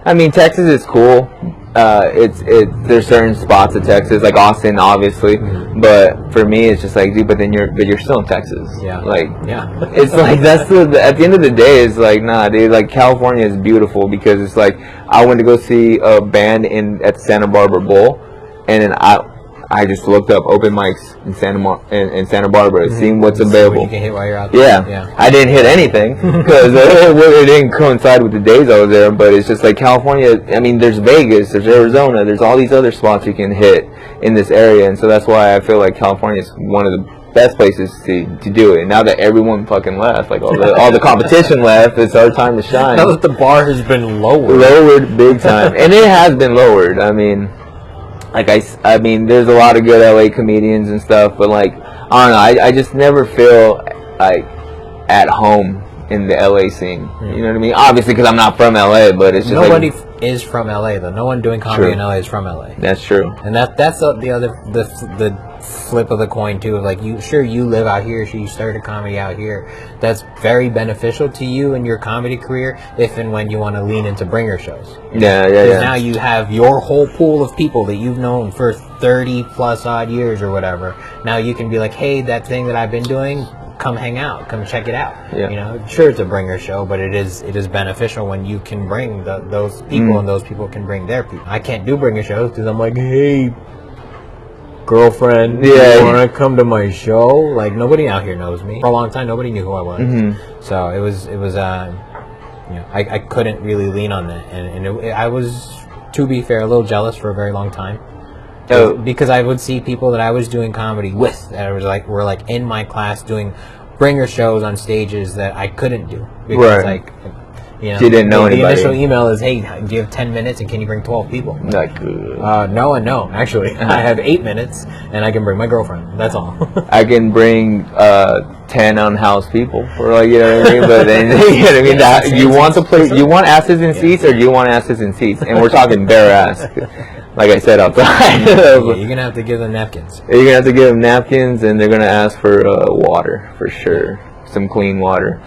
[SPEAKER 4] I mean, Texas is cool. There's certain spots of Texas, like Austin, obviously, but for me, it's just like, dude, but you're still in Texas.
[SPEAKER 5] Yeah.
[SPEAKER 4] Like,
[SPEAKER 5] yeah.
[SPEAKER 4] It's like at the end of the day, it's like, nah, dude. Like California is beautiful because it's like I went to go see a band at the Santa Barbara Bowl, and then I just looked up open mics in Santa Barbara, seeing what's available.
[SPEAKER 5] What you can hit while you're out there.
[SPEAKER 4] Yeah. I didn't hit anything because it didn't coincide with the days I was there. But it's just like California. I mean, there's Vegas, there's Arizona, there's all these other spots you can hit in this area, and so that's why I feel like California is one of the best places to do it. Now that everyone fucking left, like all the competition left, it's our time to shine.
[SPEAKER 5] Now that the bar has been
[SPEAKER 4] Lowered big time, and it has been lowered. I mean. Like I mean, there's a lot of good LA comedians and stuff, but like I don't know, I just never feel like at home in the LA scene. You know what I mean? Obviously, because I'm not from LA, but it's just
[SPEAKER 5] nobody is from LA though. No one doing comedy in LA is from LA.
[SPEAKER 4] That's true.
[SPEAKER 5] And that's the flip of the coin too. Of like you live out here, you started comedy out here. That's very beneficial to you in your comedy career if and when you want to lean into bringer shows.
[SPEAKER 4] Yeah.
[SPEAKER 5] Now you have your whole pool of people that you've known for 30 plus odd years or whatever. Now you can be like, hey, that thing that I've been doing, come hang out, come check it out.
[SPEAKER 4] Yeah.
[SPEAKER 5] You know, sure, it's a bringer show, but it is beneficial when you can bring those people and those people can bring their people. I can't do bringer shows because I'm like, hey, girlfriend, you want to come to my show? Like, nobody out here knows me. For a long time, nobody knew who I was. So it was you know, I couldn't really lean on that, and I was, to be fair, a little jealous for a very long time. Because I would see people that I was doing comedy with that were like in my class doing bringer shows on stages that I couldn't do because you know,
[SPEAKER 4] you didn't know anybody.
[SPEAKER 5] The initial email is, hey, do you have 10 minutes and can you bring 12 people?
[SPEAKER 4] Not good.
[SPEAKER 5] No and no, actually. I have 8 minutes and I can bring my girlfriend. That's all.
[SPEAKER 4] I can bring 10 unhoused people, or like, you know what I mean? But then, you know what I mean? You want to play? You want asses in seats, or do you want asses in seats? And we're talking bare ass. Like I said outside.
[SPEAKER 5] You're gonna have to give them napkins.
[SPEAKER 4] You're gonna have to give them napkins, and they're gonna ask for water for sure, some clean water.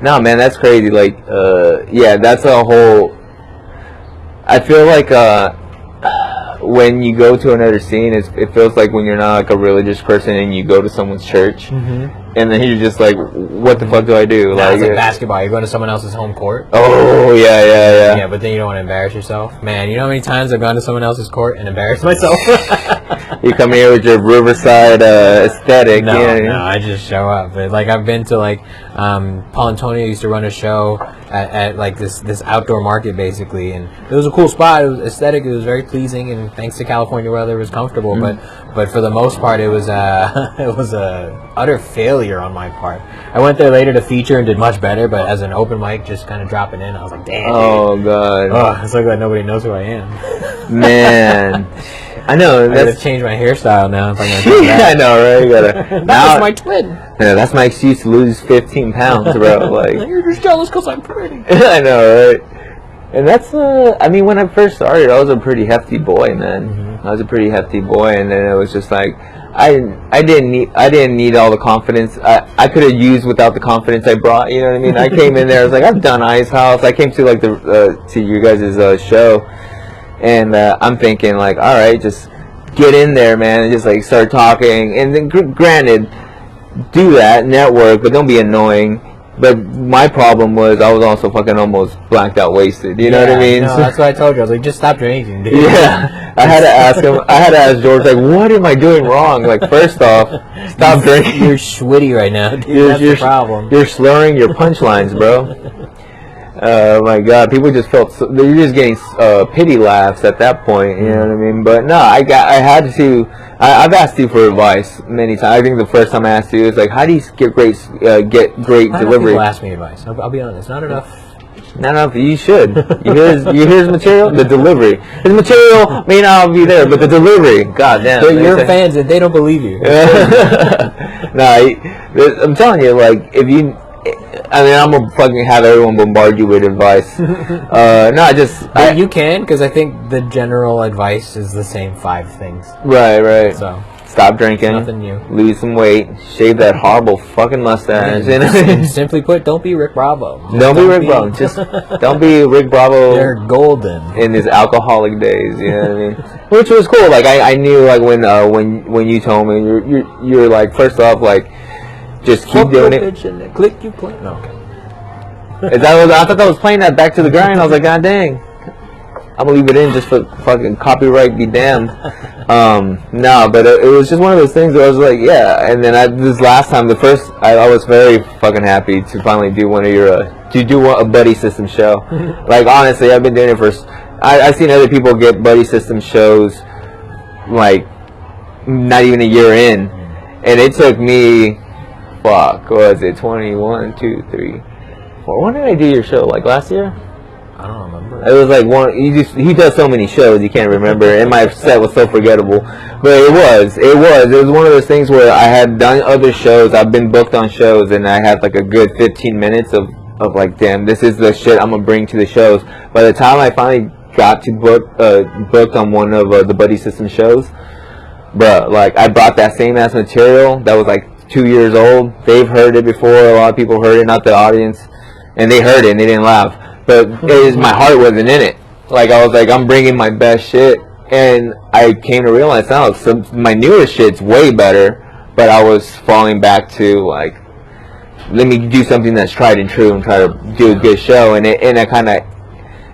[SPEAKER 4] No, man, that's crazy. Like, that's a whole. I feel like when you go to another scene, it feels like when you're not like a religious person and you go to someone's church, and then you're just like, what the fuck do I do?
[SPEAKER 5] Like, it's like basketball. You're going to someone else's home court.
[SPEAKER 4] Oh, yeah.
[SPEAKER 5] Yeah, but then you don't want to embarrass yourself. Man, you know how many times I've gone to someone else's court and embarrassed myself?
[SPEAKER 4] You come here with your Riverside aesthetic.
[SPEAKER 5] No, I just show up. But, like, I've been to, like, Paul Antonio used to run a show at like this outdoor market basically, and it was a cool spot. It was aesthetic. It was very pleasing, and thanks to California weather, it was comfortable. But for the most part, it was a utter failure on my part. I went there later to feature and did much better, but as an open mic, just kind of dropping in, I was like, damn.
[SPEAKER 4] Oh god.
[SPEAKER 5] Oh, I'm so glad nobody knows who I am.
[SPEAKER 4] Man. I know.
[SPEAKER 5] I gotta change my hairstyle now if I'm gonna do that.
[SPEAKER 4] Yeah, I know, right? You gotta.
[SPEAKER 5] That was my twin.
[SPEAKER 4] Yeah, that's my excuse to lose 15 pounds, bro. Like,
[SPEAKER 5] you're just jealous because I'm pretty.
[SPEAKER 4] I know, right? And that's I mean, when I first started, I was a pretty hefty boy, man. I was a pretty hefty boy, and then it was just like I didn't need all the confidence. I could have used without the confidence I brought. You know what I mean? I came in there, I was like, I've done Ice House. I came to like to you guys' show. And I'm thinking, like, all right, just get in there, man, and just, like, start talking. And then, granted, do that, network, but don't be annoying. But my problem was I was also fucking almost blacked out, wasted. You know what I mean?
[SPEAKER 5] No, that's what I told you. I was like, just stop drinking, dude.
[SPEAKER 4] Yeah, I had to ask him. I had to ask George, like, what am I doing wrong? Like, first off, stop drinking.
[SPEAKER 5] You're schwitty right now, dude. That's the problem.
[SPEAKER 4] You're slurring your punchlines, bro. Oh my God, people just felt they're just getting pity laughs at that point. You know what I mean? But no, I've asked you for advice many times. I think the first time I asked you is like, how do you get great delivery?
[SPEAKER 5] People ask me advice. I'll be honest, not enough.
[SPEAKER 4] Not enough. You should. You hear his material? The delivery. His material may not be there, but the delivery. God damn.
[SPEAKER 5] They're your fans and they don't believe you.
[SPEAKER 4] I'm telling you, like, if you. I mean, I'm gonna fucking have everyone bombard you with advice.
[SPEAKER 5] You can, because I think the general advice is the same 5 things.
[SPEAKER 4] Right.
[SPEAKER 5] So
[SPEAKER 4] stop drinking.
[SPEAKER 5] Nothing new.
[SPEAKER 4] Lose some weight. Shave that horrible fucking mustache.
[SPEAKER 5] And simply put, don't be Rick Bravo.
[SPEAKER 4] Don't be Rick Bravo. Just don't be Rick Bravo.
[SPEAKER 5] They're golden
[SPEAKER 4] in his alcoholic days. You know what I mean? Which was cool. Like I knew, like when you told me, you're like, first off, like, just keep doing it.
[SPEAKER 5] Click, you click. No.
[SPEAKER 4] I thought that was playing that Back to the Grind. I was like, God dang. I'm gonna leave it in just for fucking copyright be damned. No, but it was just one of those things where I was like, yeah. And then this last time, I was very fucking happy to finally do one of your a buddy system show. Like, honestly, I've been doing it for. I've seen other people get buddy system shows like not even a year in, and it took me. Fuck, was it 21, 2, 3, 4? When did I do your show? Like last year?
[SPEAKER 5] I don't remember.
[SPEAKER 4] It was like one. He does so many shows you can't remember, and my set was so forgettable. But it was one of those things where I had done other shows. I've been booked on shows, and I had like a good 15 minutes of like, damn, this is the shit I'm gonna bring to the shows. By the time I finally got to booked on one of the Buddy System shows, bruh, like I brought that same ass material that was like 2 years old. They've heard it before. A lot of people heard it, not the audience, and they heard it and they didn't laugh. But my heart wasn't in it. Like I was like, I'm bringing my best shit, and I came to realize now my newest shit's way better. But I was falling back to like, let me do something that's tried and true and try to do a good show, and I kind of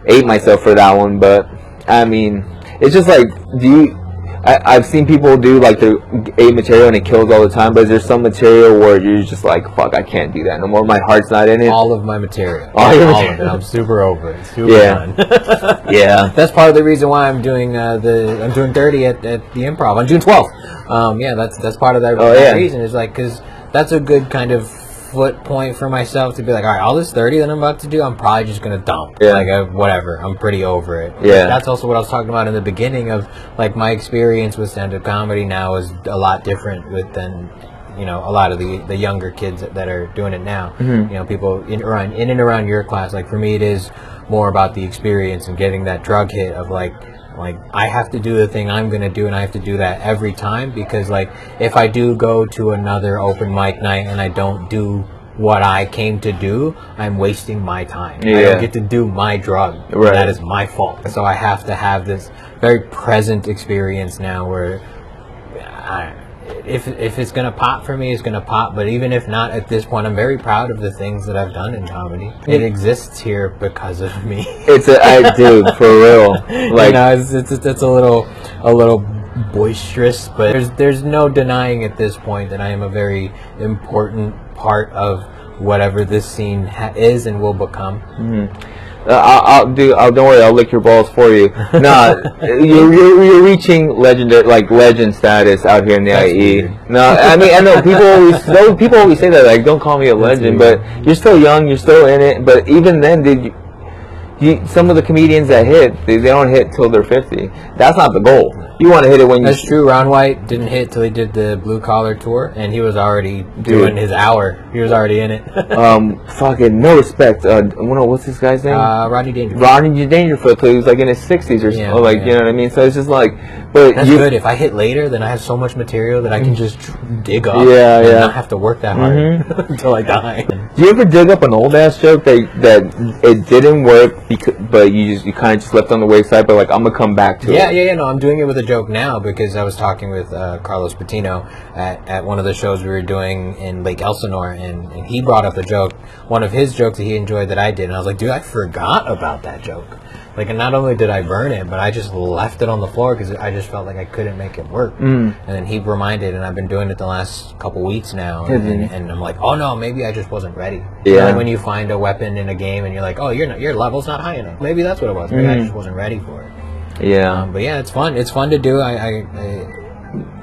[SPEAKER 4] ate myself for that one. But I mean, it's just like, I've seen people do like the A material and it kills all the time, but is there some material where you're just like, fuck, I can't do that no more, my heart's not in it?
[SPEAKER 5] All of my material.
[SPEAKER 4] All
[SPEAKER 5] of it. I'm super over it. Super done.
[SPEAKER 4] Yeah.
[SPEAKER 5] That's part of the reason why I'm doing 30 at the Improv on June 12th. That's part of that reason, is like, because that's a good kind of foot point for myself to be like, all right, all this 30 that I'm about to do, I'm probably just gonna dump.
[SPEAKER 4] Yeah.
[SPEAKER 5] Like whatever, I'm pretty over it.
[SPEAKER 4] Yeah.
[SPEAKER 5] That's also what I was talking about in the beginning of like my experience with stand-up comedy now is a lot different than a lot of the younger kids that are doing it now.
[SPEAKER 4] Mm-hmm.
[SPEAKER 5] People in and around your class. Like for me, it is more about the experience and getting that drug hit of like I have to do the thing I'm going to do, and I have to do that every time, because like if I do go to another open mic night and I don't do what I came to do, I'm wasting my time. I don't get to do my drug.
[SPEAKER 4] Right.
[SPEAKER 5] That is my fault. So I have to have this very present experience now where if it's going to pop for me, it's going to pop. But even if not, at this point, I'm very proud of the things that I've done in comedy. It exists here because of me.
[SPEAKER 4] I do, for real. Like,
[SPEAKER 5] it's a little boisterous, but there's no denying at this point that I am a very important part of whatever this scene is and will become.
[SPEAKER 4] Mm-hmm. Don't worry, I'll lick your balls for you. Nah, you're reaching legend status out here in the IE. No, I mean, I know people always say that, like, don't call me a legend, but you're still young, you're still in it. But even then, some of the comedians that hit, they don't hit till they're 50. That's not the goal. You want to hit it when you...
[SPEAKER 5] That's true. Ron White didn't hit till he did the Blue Collar Tour, and he was already doing his hour. He was already in it.
[SPEAKER 4] Fucking no respect. What's this guy's name?
[SPEAKER 5] Rodney Dangerfield.
[SPEAKER 4] Rodney Dangerfield, he was like in his 60s or something. You know what I mean? So it's just like, But
[SPEAKER 5] That's good. If I hit later, then I have so much material that I can just dig up and not have to work that hard until I die.
[SPEAKER 4] Do you ever dig up an old ass joke that it didn't work, but you kind of just left on the wayside, but like I'm gonna come back to it?
[SPEAKER 5] Yeah. No, I'm doing it with a joke now because I was talking with Carlos Patino at one of the shows we were doing in Lake Elsinore, and he brought up a joke, one of his jokes that he enjoyed that I did, and I was like, dude, I forgot about that joke. Like, and not only did I burn it, but I just left it on the floor because I just felt like I couldn't make it work. And then he reminded, and I've been doing it the last couple weeks now, and I'm like, oh no, maybe I just wasn't ready.
[SPEAKER 4] Yeah.
[SPEAKER 5] Like when you find a weapon in a game and you're like, oh, your level's not high enough. Maybe that's what it was. Maybe I just wasn't ready for it.
[SPEAKER 4] Yeah.
[SPEAKER 5] But yeah, it's fun. It's fun to do.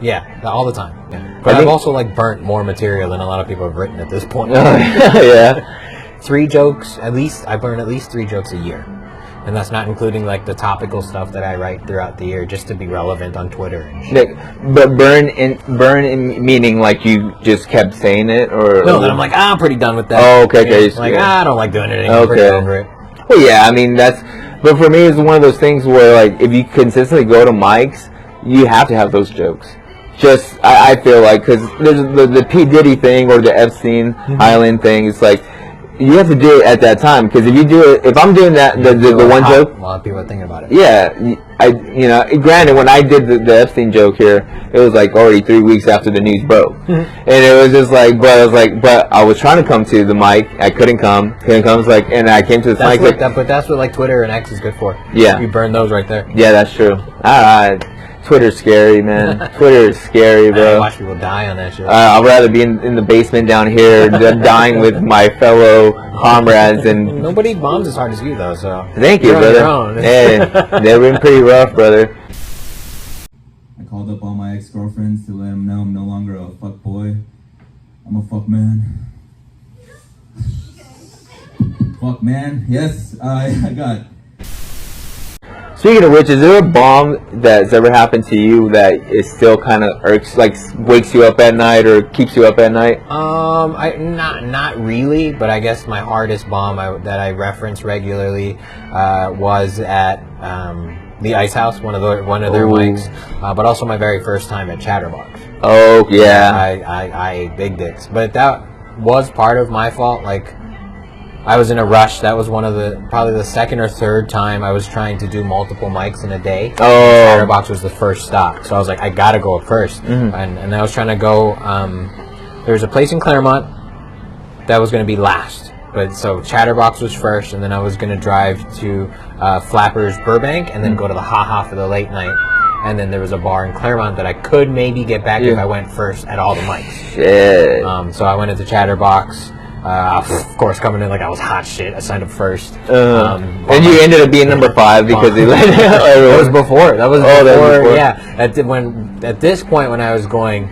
[SPEAKER 5] Yeah, all the time. Yeah. But I've also like burnt more material than a lot of people have written at this point.
[SPEAKER 4] Yeah.
[SPEAKER 5] 3 jokes at least. I burn at least 3 jokes a year. And that's not including like the topical stuff that I write throughout the year just to be relevant on Twitter and shit.
[SPEAKER 4] But burn in meaning like you just kept saying it, or
[SPEAKER 5] no? Then I'm like, I'm pretty done with that.
[SPEAKER 4] Oh, okay.
[SPEAKER 5] Like, I don't like doing it anymore. I'm pretty over it.
[SPEAKER 4] Well, yeah, I mean that's. But for me, it's one of those things where like if you consistently go to mics, you have to have those jokes. Just I feel like because there's the P Diddy thing or the Epstein Island thing. It's like. You have to do it at that time because if you do it, if I'm doing that, the one joke,
[SPEAKER 5] a lot of people are thinking about it.
[SPEAKER 4] Yeah, granted, when I did the Epstein joke here, it was like already 3 weeks after the news broke, and it was just like, but I was trying to come to the mic, I couldn't come. It's like, and I came to the mic.
[SPEAKER 5] But that's what like Twitter and X is good for.
[SPEAKER 4] Yeah,
[SPEAKER 5] you burn those right there.
[SPEAKER 4] Yeah, that's true. Twitter's scary, man. Twitter is scary, bro.
[SPEAKER 5] I watch people die on that shit.
[SPEAKER 4] I'd rather be in the basement down here, dying with my fellow comrades. And
[SPEAKER 5] nobody bombs as hard as you, though. So
[SPEAKER 4] thank you, brother. Hey, they've been pretty rough, brother.
[SPEAKER 8] I called up all my ex-girlfriends to let them know I'm no longer a fuck boy. I'm a fuck man. Fuck man. Yes, I got.
[SPEAKER 4] Speaking of which, is there a bomb that's ever happened to you that is still kind of irks, like wakes you up at night or keeps you up at night?
[SPEAKER 5] Not really, but I guess my hardest bomb that I reference regularly was at the Ice House, one of their mics, but also my very first time at Chatterbox.
[SPEAKER 4] Oh yeah,
[SPEAKER 5] I ate big dicks, but that was part of my fault. Like, I was in a rush. That was probably the second or third time I was trying to do multiple mics in a day.
[SPEAKER 4] Oh.
[SPEAKER 5] Chatterbox was the first stop. So I was like, I gotta go up first. And I was trying to go, there was a place in Claremont that was going to be last. But so Chatterbox was first, and then I was going to drive to Flappers Burbank, and then go to the Ha Ha for the late night. And then there was a bar in Claremont that I could maybe get back if I went first at all the mics.
[SPEAKER 4] Shit.
[SPEAKER 5] So I went into Chatterbox. Of course, coming in like I was hot shit. I signed up first.
[SPEAKER 4] And you ended up being number 5 because they let
[SPEAKER 5] That was before. That was before. Yeah. At this point when I was going,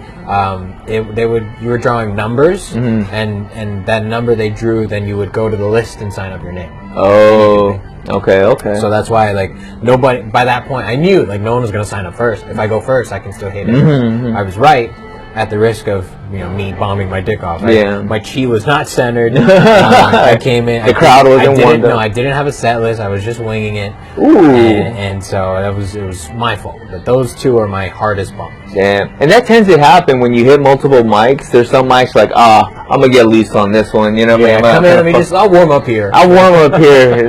[SPEAKER 5] you were drawing numbers, and that number they drew, then you would go to the list and sign up your name.
[SPEAKER 4] Oh. Okay.
[SPEAKER 5] So that's why, like, nobody by that point I knew like no one was gonna sign up first. If I go first, I can still hit it. I was right. At the risk of me bombing my dick off. My chi was not centered. I came in.
[SPEAKER 4] The crowd wasn't warmed up.
[SPEAKER 5] No, I didn't have a set list. I was just winging it.
[SPEAKER 4] Ooh.
[SPEAKER 5] And so it was my fault. But those 2 are my hardest bombs.
[SPEAKER 4] Damn. And that tends to happen when you hit multiple mics. There's some mics like, I'm gonna get loose on this one. You know what I mean?
[SPEAKER 5] I'll warm up here.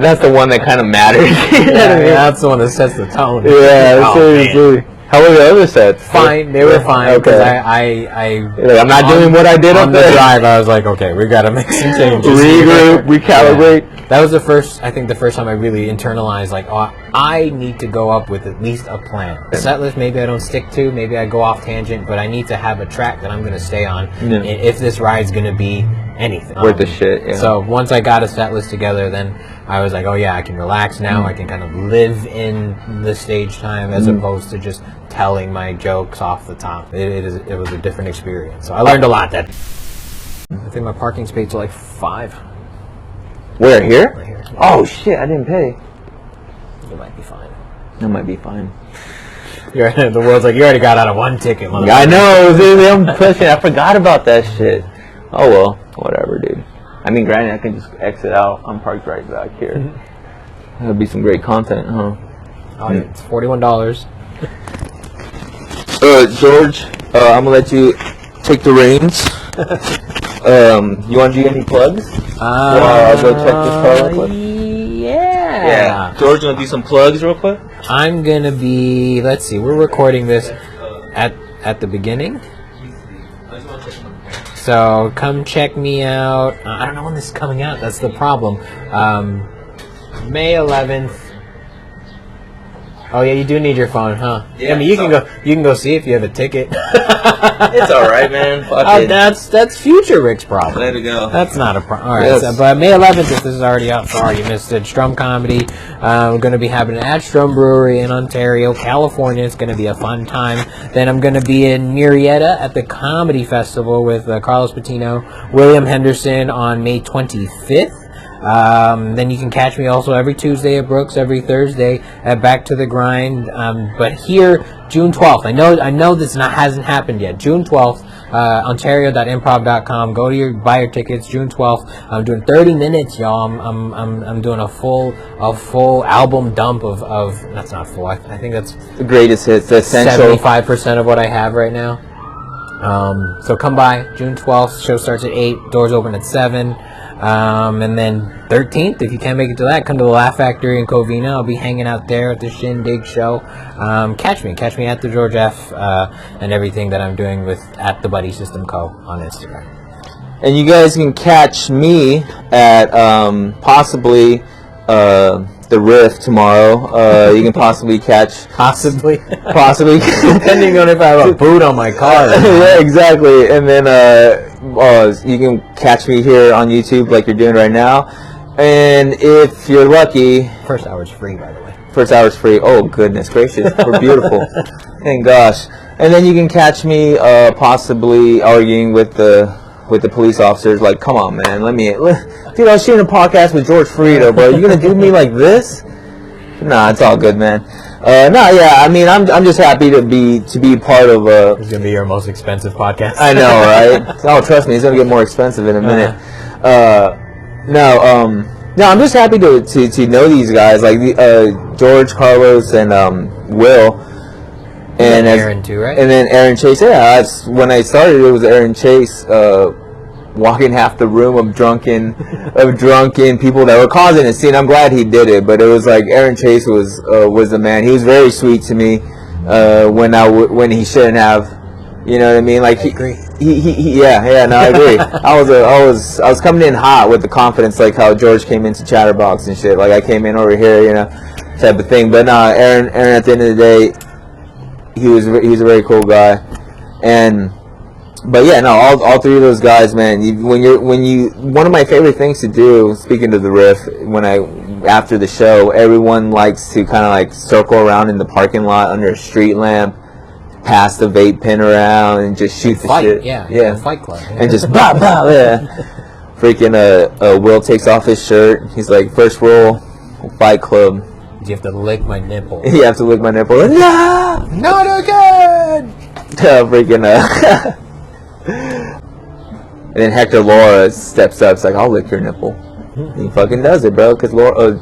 [SPEAKER 4] That's the one that kind of matters.
[SPEAKER 5] That's the one that sets the tone.
[SPEAKER 4] Yeah, seriously. Man. How were the other sets?
[SPEAKER 5] Fine, they were fine. Because
[SPEAKER 4] I'm not doing what I did
[SPEAKER 5] on the drive. I was like, okay, we got to make some changes.
[SPEAKER 4] Regroup, recalibrate.
[SPEAKER 5] Yeah. That was the first time I really internalized, like, I need to go up with at least a plan. The set list, maybe I don't stick to, maybe I go off tangent, but I need to have a track that I'm going to stay on if this ride's going to be anything.
[SPEAKER 4] Worth the shit, yeah.
[SPEAKER 5] So once I got a set list together, then I was like, oh yeah, I can relax now. I can kind of live in the stage time as opposed to just telling my jokes off the top. It was a different experience. So I learned a lot that. I think my parking space is like 5.
[SPEAKER 4] Where, here?
[SPEAKER 5] Right here.
[SPEAKER 4] Oh shit, I didn't pay.
[SPEAKER 5] You might be fine.
[SPEAKER 4] That might be fine.
[SPEAKER 5] The world's like, you already got out of 1 ticket, motherfucker.
[SPEAKER 4] I know, dude. I'm pushing. I forgot about that shit. Oh well, whatever, dude. I mean, granted, I can just exit out. I'm parked right back here. That'd be some great content, huh?
[SPEAKER 5] Oh, yeah, it's $41.
[SPEAKER 4] George, I'm gonna let you take the reins. You want to do any plugs? I'll go check this car real quick. Yeah. George, you want to do some plugs real quick?
[SPEAKER 5] I'm gonna be. Let's see. We're recording this at the beginning. So come check me out. I don't know when this is coming out. That's the problem. May 11th. Oh yeah, you do need your phone, huh? Yeah, I mean, you can go see if you have a ticket.
[SPEAKER 4] It's all right, man. Fuck it.
[SPEAKER 5] That's future Rick's problem.
[SPEAKER 4] Let it go.
[SPEAKER 5] That's not a problem. All right,
[SPEAKER 4] Yes.
[SPEAKER 5] so, but May 11th, if this is already out, sorry you missed it. Strum Comedy. We're going to be having it at Strum Brewery in Ontario, California. It's going to be a fun time. Then I'm going to be in Murrieta at the Comedy Festival with Carlos Patino, William Henderson on May 25th. Then you can catch me also every Tuesday at Brooks, every Thursday at Back to the Grind. But here, June 12th. I know this hasn't happened yet. June 12th, Ontario.improv.com. Go to buy your tickets. June 12th. I'm doing 30 minutes, y'all. I'm doing a full album dump of that's not full. I think that's
[SPEAKER 4] The greatest hits, the essential.
[SPEAKER 5] 75% of what I have right now. So come by June 12th. Show starts at 8. Doors open at 7. And then 13th, if you can't make it to that, come to the Laugh Factory in Covina. I'll be hanging out there at the Shindig show. Catch me at the George F. And everything that I'm doing with at the Buddy System Co. on Instagram.
[SPEAKER 4] And you guys can catch me at possibly the Riff tomorrow. You can possibly catch
[SPEAKER 5] Possibly.
[SPEAKER 4] depending on if I have
[SPEAKER 5] a boot on my car.
[SPEAKER 4] Yeah, exactly. And then you can catch me here on YouTube like you're doing right now. And if you're lucky,
[SPEAKER 5] First hour's free, by the way.
[SPEAKER 4] first hour's free. Oh goodness gracious, we're beautiful. Thank gosh. And then you can catch me possibly arguing with the police officers. Like, come on, man, dude, I was shooting a podcast with George Ferido, bro. You gonna do me like this? Nah, it's all good, man. I mean, I'm just happy to be part of
[SPEAKER 5] It's gonna be your most expensive podcast.
[SPEAKER 4] I know, right? Oh, trust me, it's gonna get more expensive in a minute. No, I'm just happy to know these guys, like George, Carlos, and Will, and
[SPEAKER 5] Aaron too, right?
[SPEAKER 4] And then Aaron Chase. Yeah, when I started, it was Aaron Chase walking half the room of drunken people that were causing a scene. I'm glad he did it, but it was like Aaron Chase was the man. He was very sweet to me when he shouldn't have. You know what I mean? Like I agree. I agree. I was coming in hot with the confidence, like how George came into Chatterbox and shit. Like I came in over here, type of thing. But no, Aaron at the end of the day, he was a very cool guy. But yeah, no, all three of those guys, man. One of my favorite things to do, speaking to the Riff, after the show, everyone likes to kind of like circle around in the parking lot under a street lamp, pass the vape pen around, and just shoot the shit.
[SPEAKER 5] Yeah. Fight Club. Yeah.
[SPEAKER 4] And just blah blah. Yeah. Freaking Will takes off his shirt. He's like, first rule, Fight Club.
[SPEAKER 5] You have to lick my nipple.
[SPEAKER 4] You have to lick my nipple. No,
[SPEAKER 5] not again.
[SPEAKER 4] Freaking And then Hector Laura steps up. It's like, I'll lick your nipple. He fucking does it, bro. Because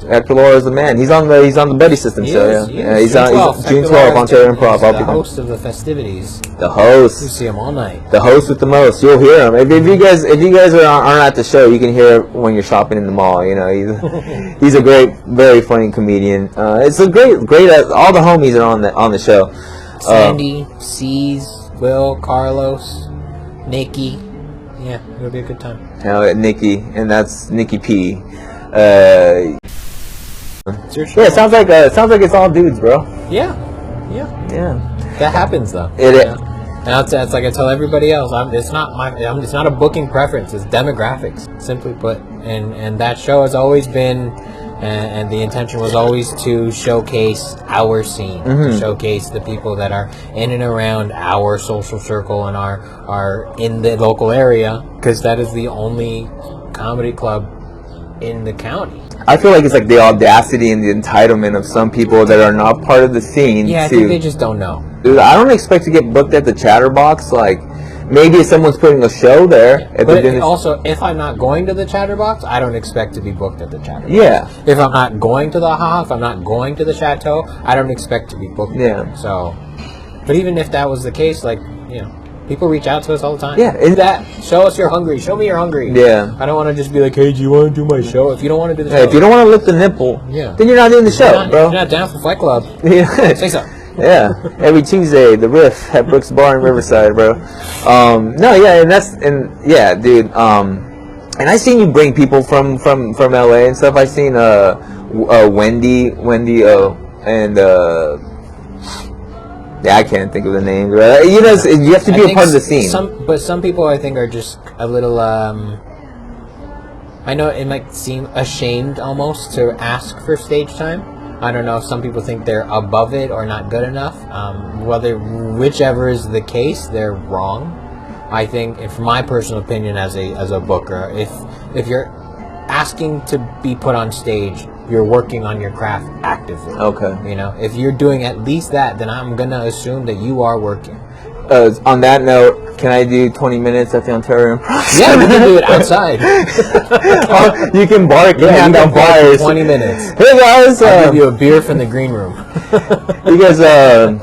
[SPEAKER 4] Hector Laura is the man. He's on the Buddy System show. Yeah, he's on June 12th on Ontario Improv.
[SPEAKER 5] He's the host of the festivities.
[SPEAKER 4] The host.
[SPEAKER 5] You see him all night.
[SPEAKER 4] The host with the most. You'll hear him. If you guys aren't at the show, you can hear him when you're shopping in the mall. He's a great, very funny comedian. It's a great. All the homies are on the show.
[SPEAKER 5] Sandy, C's, Will, Carlos, Nikki. Yeah, it'll be a good time.
[SPEAKER 4] Nikki, and that's Nikki P. Yeah, it sounds like it's all dudes, bro.
[SPEAKER 5] Yeah. That happens though. And it's like I tell everybody else, it's not a booking preference. It's demographics, simply put. And that show has always been, and the intention was always to showcase our scene, to showcase the people that are in and around our social circle and are in the local area, because that is the only comedy club in the county.
[SPEAKER 4] I feel like it's like the audacity and the entitlement of some people that are not part of the scene.
[SPEAKER 5] Yeah, I think they just don't know.
[SPEAKER 4] Dude, I don't expect to get booked at the Chatterbox. Like, maybe if someone's putting a show there.
[SPEAKER 5] Yeah. But also, if I'm not going to the Chatterbox, I don't expect to be booked at the Chatterbox.
[SPEAKER 4] Yeah.
[SPEAKER 5] If I'm not going to the Haha, if I'm not going to the Chateau, I don't expect to be booked.
[SPEAKER 4] Yeah.
[SPEAKER 5] So, But even if that was the case, like, you know, people reach out to us all the time.
[SPEAKER 4] Yeah,
[SPEAKER 5] Is that show us you're hungry? Show me you're hungry.
[SPEAKER 4] Yeah.
[SPEAKER 5] I don't want to just be like, hey, do you want to do my show? If you don't want to do the show,
[SPEAKER 4] If you don't want to lick the nipple, then you're not doing the show, bro.
[SPEAKER 5] You're not down for Fight Club.
[SPEAKER 4] Yeah.
[SPEAKER 5] Say so.
[SPEAKER 4] Yeah, every Tuesday, the Riff at Brooks Bar in Riverside, bro. No, yeah, and dude. And I seen you bring people from LA and stuff. I seen Wendy, and I can't think of the names. Right? You know, you have to be a part of the scene.
[SPEAKER 5] Some people I think are just a little. I know it might seem ashamed almost to ask for stage time. I don't know if some people think they're above it or not good enough. Whichever is the case, they're wrong. I think, from my personal opinion as a booker, if you're asking to be put on stage, you're working on your craft actively.
[SPEAKER 4] Okay.
[SPEAKER 5] You know, if you're doing at least that, then I'm gonna assume that you are working.
[SPEAKER 4] On that note, can I do 20 minutes at the Ontario Improv?
[SPEAKER 5] Yeah, we can do it outside.
[SPEAKER 4] You can bark and hand out
[SPEAKER 5] bark for
[SPEAKER 4] flyers.
[SPEAKER 5] 20 minutes.
[SPEAKER 4] Hey guys,
[SPEAKER 5] I'll give you a beer from the green room.
[SPEAKER 4] you guys ever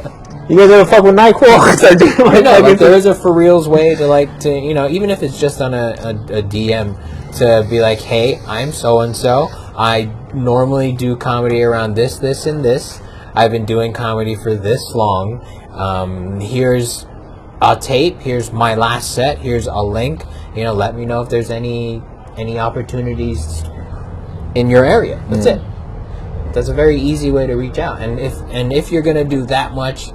[SPEAKER 4] fuck with NyQuil?
[SPEAKER 5] I know, like, there is a for reals way to you know, even if it's just on a DM, to be like, hey, I'm so and so. I normally do comedy around this, and this. I've been doing comedy for this long. Here's a tape. Here's my last set. Here's a link. You know, let me know if there's any opportunities in your area. That's it. That's a very easy way to reach out. And if you're gonna do that much,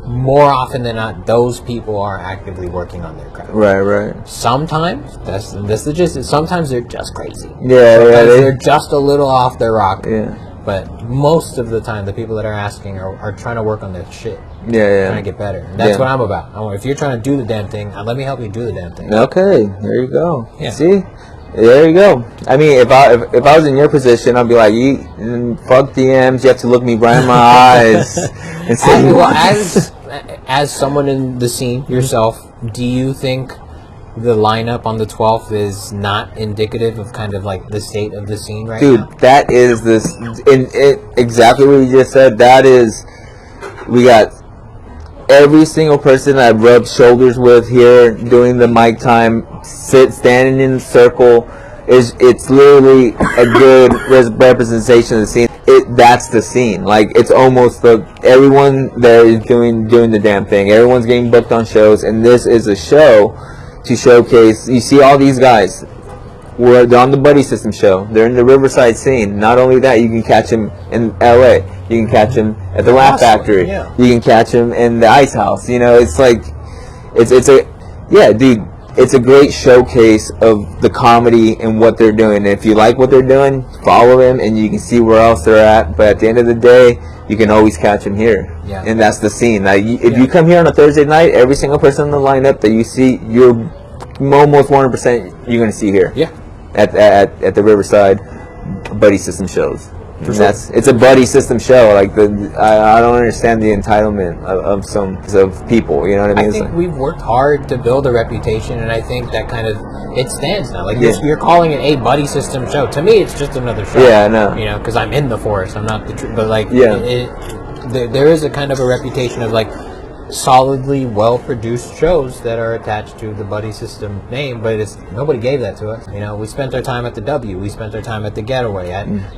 [SPEAKER 5] more often than not, those people are actively working on their craft.
[SPEAKER 4] Right.
[SPEAKER 5] Sometimes that's the gist. Sometimes they're just crazy.
[SPEAKER 4] Yeah,
[SPEAKER 5] they're just a little off their rocker.
[SPEAKER 4] Yeah.
[SPEAKER 5] But most of the time, the people that are asking are trying to work on their shit.
[SPEAKER 4] Yeah.
[SPEAKER 5] Trying to get better. And that's what I'm about. If you're trying to do the damn thing, let me help you do the damn thing.
[SPEAKER 4] Okay, there you go.
[SPEAKER 5] Yeah.
[SPEAKER 4] See, there you go. I mean, if I was in your position, I'd be like, fuck DMs. You have to look me right in my eyes and say,
[SPEAKER 5] as someone in the scene yourself, do you think the lineup on the 12th is not indicative of kind of like the state of the scene right now?
[SPEAKER 4] Dude, that is exactly what you just said. That is, we got every single person I've rubbed shoulders with here doing the mic time, standing in the circle. It's literally a good representation of the scene. That's the scene. Like, it's almost everyone there is doing the damn thing. Everyone's getting booked on shows, and this is a show to showcase. You see all these guys. They're on the Buddy System show. They're in the Riverside scene. Not only that, you can catch them in LA. You can catch them at the Laugh Factory.
[SPEAKER 5] Yeah.
[SPEAKER 4] You can catch them in the Ice House. You know, it's like, dude. It's a great showcase of the comedy and what they're doing. And if you like what they're doing, follow them, and you can see where else they're at. But at the end of the day, you can always catch them here.
[SPEAKER 5] Yeah.
[SPEAKER 4] And that's the scene. Like, if you come here on a Thursday night, every single person in the lineup that you see, you're almost 100% you're going to see here.
[SPEAKER 5] Yeah.
[SPEAKER 4] At the Riverside Buddy System shows. It's a buddy system show. Like, I don't understand the entitlement of people. You know what I mean?
[SPEAKER 5] I think we've worked hard to build a reputation, and I think that kind of it stands now. Like, you're calling it a buddy system show. To me, it's just another show.
[SPEAKER 4] Yeah, I know.
[SPEAKER 5] You know, because I'm in the forest. I'm not the but like, there is a kind of a reputation of like solidly well-produced shows that are attached to the Buddy System name, but nobody gave that to us. You know, we spent our time at the W. We spent our time at the Getaway.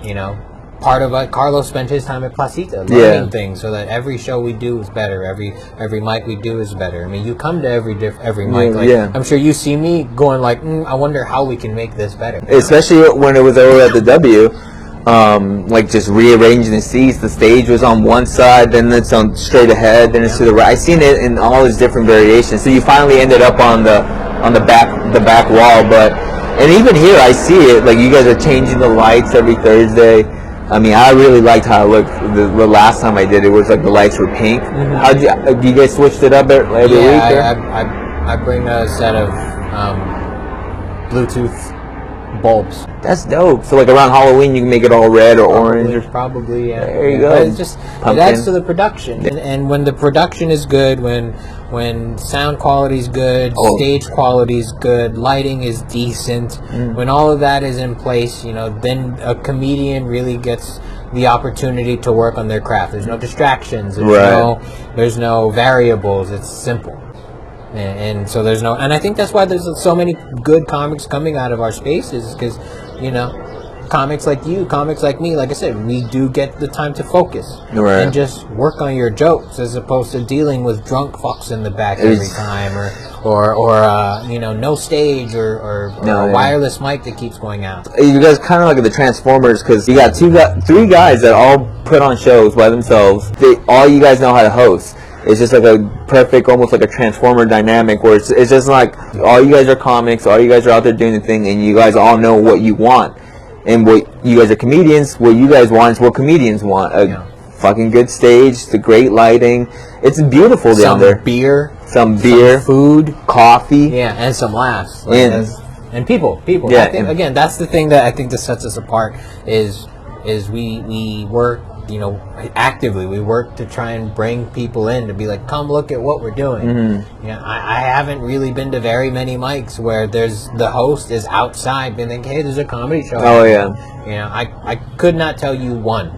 [SPEAKER 5] You know. Part of it, Carlos spent his time at Placita learning things so that every show we do is better. Every mic we do is better. I mean, you come to every mic. Like, I'm sure you see me going like, I wonder how we can make this better.
[SPEAKER 4] Especially when it was over at the W, like just rearranging the seats. The stage was on one side, then it's on straight ahead, then it's to the right. I've seen it in all its different variations. So you finally ended up on the back wall, and even here I see it. Like, you guys are changing the lights every Thursday. I mean, I really liked how it looked. The last time I did it was like the lights were pink. Do you guys switched it up every week?
[SPEAKER 5] I bring a set of Bluetooth bulbs.
[SPEAKER 4] That's dope. So like around Halloween, you can make it all red or orange. Or...
[SPEAKER 5] Probably, yeah.
[SPEAKER 4] There you go.
[SPEAKER 5] But it's just
[SPEAKER 4] Pumpkin.
[SPEAKER 5] it adds to the production, and when the production is good, when sound quality is good, stage quality is good, lighting is decent, when all of that is in place, then a comedian really gets the opportunity to work on their craft. There's no distractions. There's no variables. It's simple. And so there's no, and I think that's why there's so many good comics coming out of our spaces, because comics like you, comics like me, like I said, we do get the time to focus and just work on your jokes, as opposed to dealing with drunk fucks in the back every time, or no stage or a wireless mic that keeps going out.
[SPEAKER 4] You guys kind of like the Transformers, because you got three guys that all put on shows by themselves. All you guys know how to host. It's just like a perfect, almost like a Transformer dynamic, where it's just like all you guys are comics, all you guys are out there doing the thing, and you guys all know what you want. And what you guys are comedians, what you guys want is what comedians want. A fucking good stage, the great lighting. It's beautiful down there. Some beer,
[SPEAKER 5] food,
[SPEAKER 4] coffee.
[SPEAKER 5] Yeah, and some laughs. And people.
[SPEAKER 4] Yeah,
[SPEAKER 5] I think, again, that's the thing that I think that sets us apart is we work, actively. We work to try and bring people in to be like, come look at what we're doing. I haven't really been to very many mics where the host is outside being like, hey, there's a comedy show.
[SPEAKER 4] Oh yeah.
[SPEAKER 5] I could not tell you one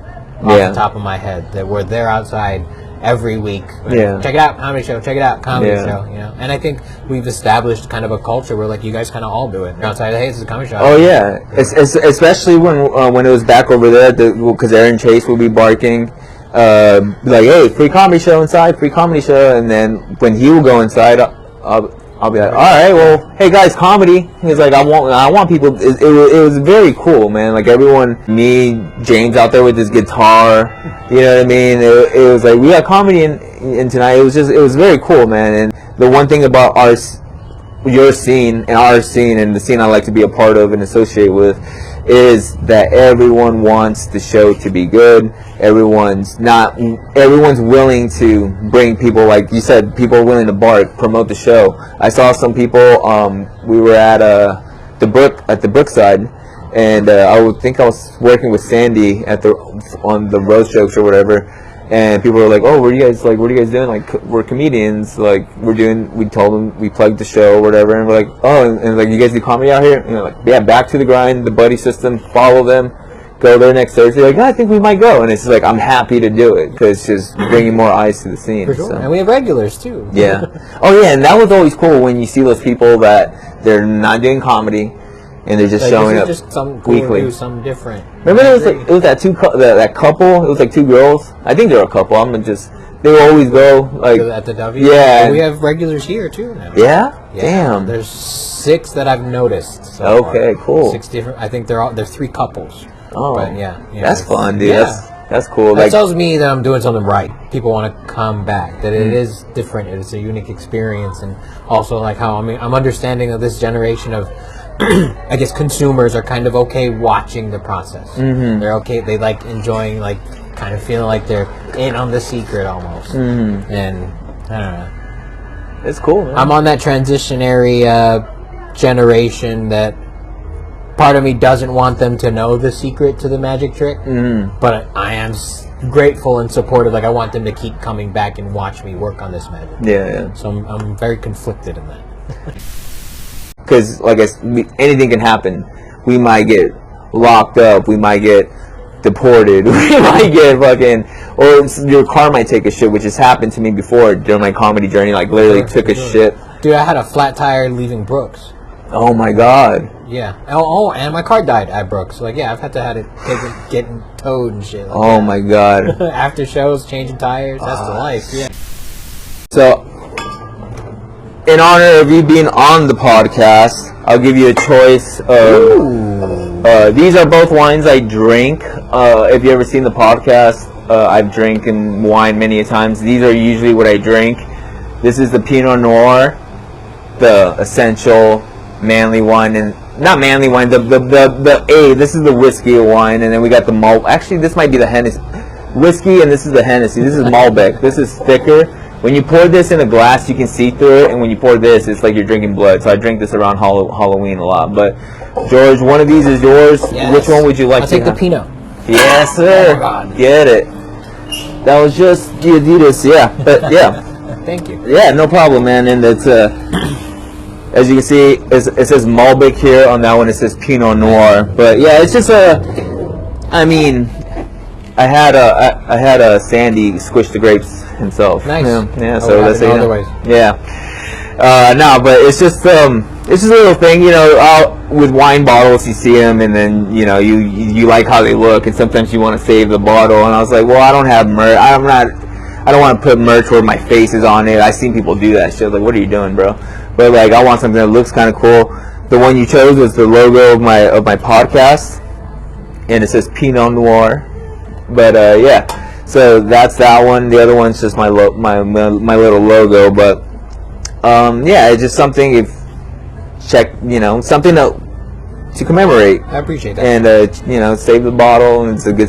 [SPEAKER 5] off the top of my head that where they're outside every week. Check it out, comedy show. Check it out, comedy show. And I think we've established kind of a culture where like you guys kind of all do it. You're outside, hey, this is a comedy show.
[SPEAKER 4] Oh yeah, especially when it was back over there, because Aaron Chase would be barking, like, hey, free comedy show inside, free comedy show, and then when he would go inside, I'll be like, all right, well, hey guys, comedy. He's like, I want people. It was very cool, man. Like everyone, me, James out there with his guitar. You know what I mean? It was like we got comedy in tonight. It was very cool, man. And the one thing about your scene and our scene and the scene I like to be a part of and associate with is that everyone wants the show to be good. Everyone's willing to bring people, like you said, people are willing to bark, promote the show. I saw some people, we were at the Brookside, and I was working with Sandy on the roast jokes or whatever. And people were like, "Oh, what are you guys doing? Like, we're comedians. Like, we told them we plugged the show or whatever." And we're like, "Oh, and like, you guys do comedy out here?" Like, yeah, back to the grind, the buddy system. Follow them, go there next Thursday. Like, I think we might go. And it's just like, I'm happy to do it because it's just bringing more eyes to the scene.
[SPEAKER 5] For sure.
[SPEAKER 4] So.
[SPEAKER 5] And we have regulars too.
[SPEAKER 4] Yeah. Oh yeah, and that was always cool when you see those people that they're not doing comedy. And they're just showing up
[SPEAKER 5] just some cool
[SPEAKER 4] weekly.
[SPEAKER 5] Do something different.
[SPEAKER 4] Remember, it was that that couple. It was like two girls. I think they're a couple. They would always go like
[SPEAKER 5] at the W.
[SPEAKER 4] Yeah,
[SPEAKER 5] and we have regulars here too now.
[SPEAKER 4] Yeah? Damn.
[SPEAKER 5] There's 6 that I've noticed.
[SPEAKER 4] Okay, cool.
[SPEAKER 5] 6 different. I think they're 3 couples.
[SPEAKER 4] Oh,
[SPEAKER 5] but
[SPEAKER 4] that's fun, dude.
[SPEAKER 5] Yeah.
[SPEAKER 4] That's cool.
[SPEAKER 5] That tells me that I'm doing something right. People want to come back. That it is different. It's a unique experience, and also like how I'm understanding of this generation of. I guess consumers are kind of okay watching the process. Mm-hmm. They're okay. They like enjoying, like kind of feeling like they're in on the secret almost. Mm-hmm. And I don't know.
[SPEAKER 4] It's cool, man.
[SPEAKER 5] I'm on that transitionary generation that part of me doesn't want them to know the secret to the magic trick. Mm-hmm. But I am grateful and supportive. Like I want them to keep coming back and watch me work on this magic.
[SPEAKER 4] Yeah.
[SPEAKER 5] So I'm very conflicted in that.
[SPEAKER 4] Because, like anything can happen. We might get locked up. We might get deported. We might get fucking... Or your car might take a shit, which has happened to me before during my comedy journey. Like, literally took a shit.
[SPEAKER 5] Dude, I had a flat tire leaving Brooks.
[SPEAKER 4] Oh, my God.
[SPEAKER 5] Yeah. Oh, and my car died at Brooks. So, like, yeah, I've had to getting towed and shit. Like
[SPEAKER 4] oh, my God.
[SPEAKER 5] After shows, changing tires. That's the life. Yeah.
[SPEAKER 4] So... in honor of you being on the podcast, I'll give you a choice of... these are both wines I drink. If you ever seen the podcast, I've drinking wine many a times. These are usually what I drink. This is the Pinot Noir, the essential manly wine, and not manly wine, this is the whiskey wine, and then we got the malt. Actually, this might be the Hennessy whiskey, and this is the Hennessy. This is Malbec. This is thicker. When you pour this in a glass, you can see through it, and when you pour this, it's like you're drinking blood. So I drink this around Halloween a lot. But George, one of these is yours.
[SPEAKER 5] Yes.
[SPEAKER 4] Which one would you like
[SPEAKER 5] I'll
[SPEAKER 4] to
[SPEAKER 5] take the
[SPEAKER 4] have?
[SPEAKER 5] Pinot.
[SPEAKER 4] Yes, sir.
[SPEAKER 5] Oh my God.
[SPEAKER 4] Get it. That was just the Adidas, yeah. But yeah.
[SPEAKER 5] Thank you.
[SPEAKER 4] Yeah, no problem, man. And it's as you can see, it says Malbec here. On that one, it says Pinot Noir. But yeah, it's just I mean, I had a Sandy squish the grapes himself.
[SPEAKER 5] Nice.
[SPEAKER 4] Yeah.
[SPEAKER 5] Oh,
[SPEAKER 4] So
[SPEAKER 5] what
[SPEAKER 4] let's say
[SPEAKER 5] happened otherwise?
[SPEAKER 4] yeah. No, but it's just a little thing, you know. Out with wine bottles, you see them, and then you know you like how they look, and sometimes you want to save the bottle. And I was like, well, I don't have merch. I don't want to put merch where my face is on it. I've seen people do that shit. Like, what are you doing, bro? But like, I want something that looks kind of cool. The one you chose was the logo of my podcast, and it says Pinot Noir. But yeah, so that's that one. The other one's just my little logo. But yeah, it's just something something to commemorate.
[SPEAKER 5] I appreciate that.
[SPEAKER 4] And you know, save the bottle, and it's a good.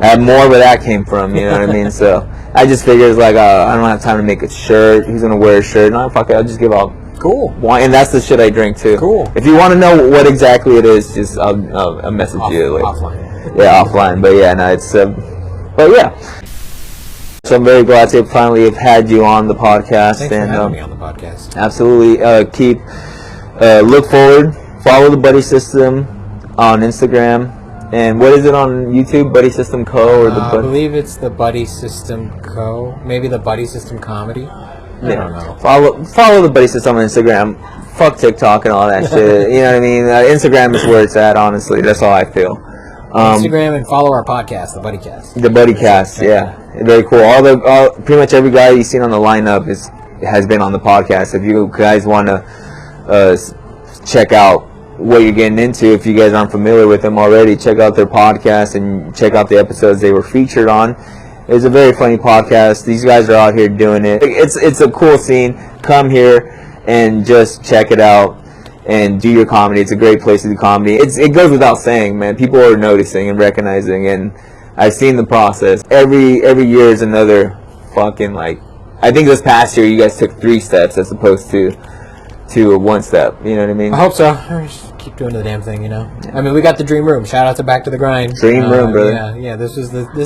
[SPEAKER 4] I have more where that came from. You know what I mean? So I just figured it's like I don't have time to make a shirt. Who's gonna wear a shirt? No, fuck it. I'll just give out
[SPEAKER 5] Cool.
[SPEAKER 4] wine, and that's the shit I drink too.
[SPEAKER 5] Cool.
[SPEAKER 4] If you want to know what exactly it is, just I'll message you later.
[SPEAKER 5] Offline.
[SPEAKER 4] Yeah, offline. But yeah, no, it's but yeah. So I'm very glad to finally have had you on the podcast.
[SPEAKER 5] Thanks for having me on the podcast.
[SPEAKER 4] Absolutely. Look forward. Follow the Buddy System on Instagram. And what is it on YouTube? Buddy System Co. or the
[SPEAKER 5] I believe it's the Buddy System Co. Maybe the Buddy System Comedy. I don't know.
[SPEAKER 4] Follow the Buddy System on Instagram. Fuck TikTok and all that shit. You know what I mean? Instagram is where it's at. Honestly, that's all I feel.
[SPEAKER 5] Instagram and follow our podcast, the Buddycast.
[SPEAKER 4] The Buddycast, yeah, very cool. Pretty much every guy you've seen on the lineup has been on the podcast. If you guys want to check out what you're getting into, if you guys aren't familiar with them already, check out their podcast and check out the episodes they were featured on. It's a very funny podcast. These guys are out here doing it. It's a cool scene. Come here and just check it out and do your comedy. It's a great place to do comedy. It goes without saying, man. People are noticing and recognizing, and I've seen the process. Every year is another fucking, like, I think this past year you guys took 3 steps as opposed to 1 step. You know what I mean?
[SPEAKER 5] I hope so. Just keep doing the damn thing, you know. I mean, we got the Dream Room. Shout out to Back to the Grind.
[SPEAKER 4] Dream Room, brother.
[SPEAKER 5] Yeah. This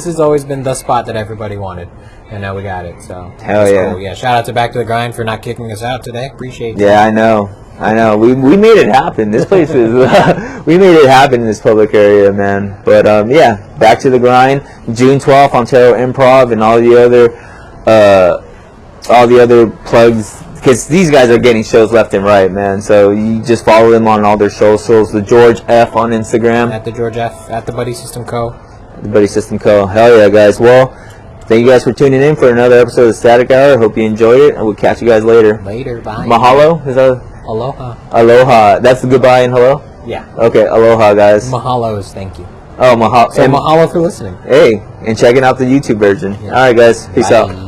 [SPEAKER 5] has always been the spot that everybody wanted, and now we got it. So
[SPEAKER 4] hell yeah.
[SPEAKER 5] Cool. Yeah. Shout out to Back to the Grind for not kicking us out today. Appreciate it.
[SPEAKER 4] Yeah, I know. We made it happen. This place is we made it happen in this public area, man. But yeah, Back to the Grind, June 12th, Ontario Improv, and all the other plugs. Because these guys are getting shows left and right, man. So you just follow them on all their socials. The George F on Instagram.
[SPEAKER 5] At the George F. At the Buddy System Co.
[SPEAKER 4] The Buddy System Co. Hell yeah, guys. Well, thank you guys for tuning in for another episode of Static Hour. Hope you enjoyed it, and we'll catch you guys later.
[SPEAKER 5] Later, bye.
[SPEAKER 4] Mahalo? Is that?
[SPEAKER 5] Aloha.
[SPEAKER 4] Aloha. That's the goodbye and hello?
[SPEAKER 5] Yeah.
[SPEAKER 4] Okay, aloha, guys.
[SPEAKER 5] Mahalo is thank you.
[SPEAKER 4] Oh, mahalo.
[SPEAKER 5] So mahalo for listening.
[SPEAKER 4] Hey, and checking out the YouTube version.
[SPEAKER 5] Yeah.
[SPEAKER 4] All right, guys. Peace
[SPEAKER 5] Bye.
[SPEAKER 4] out.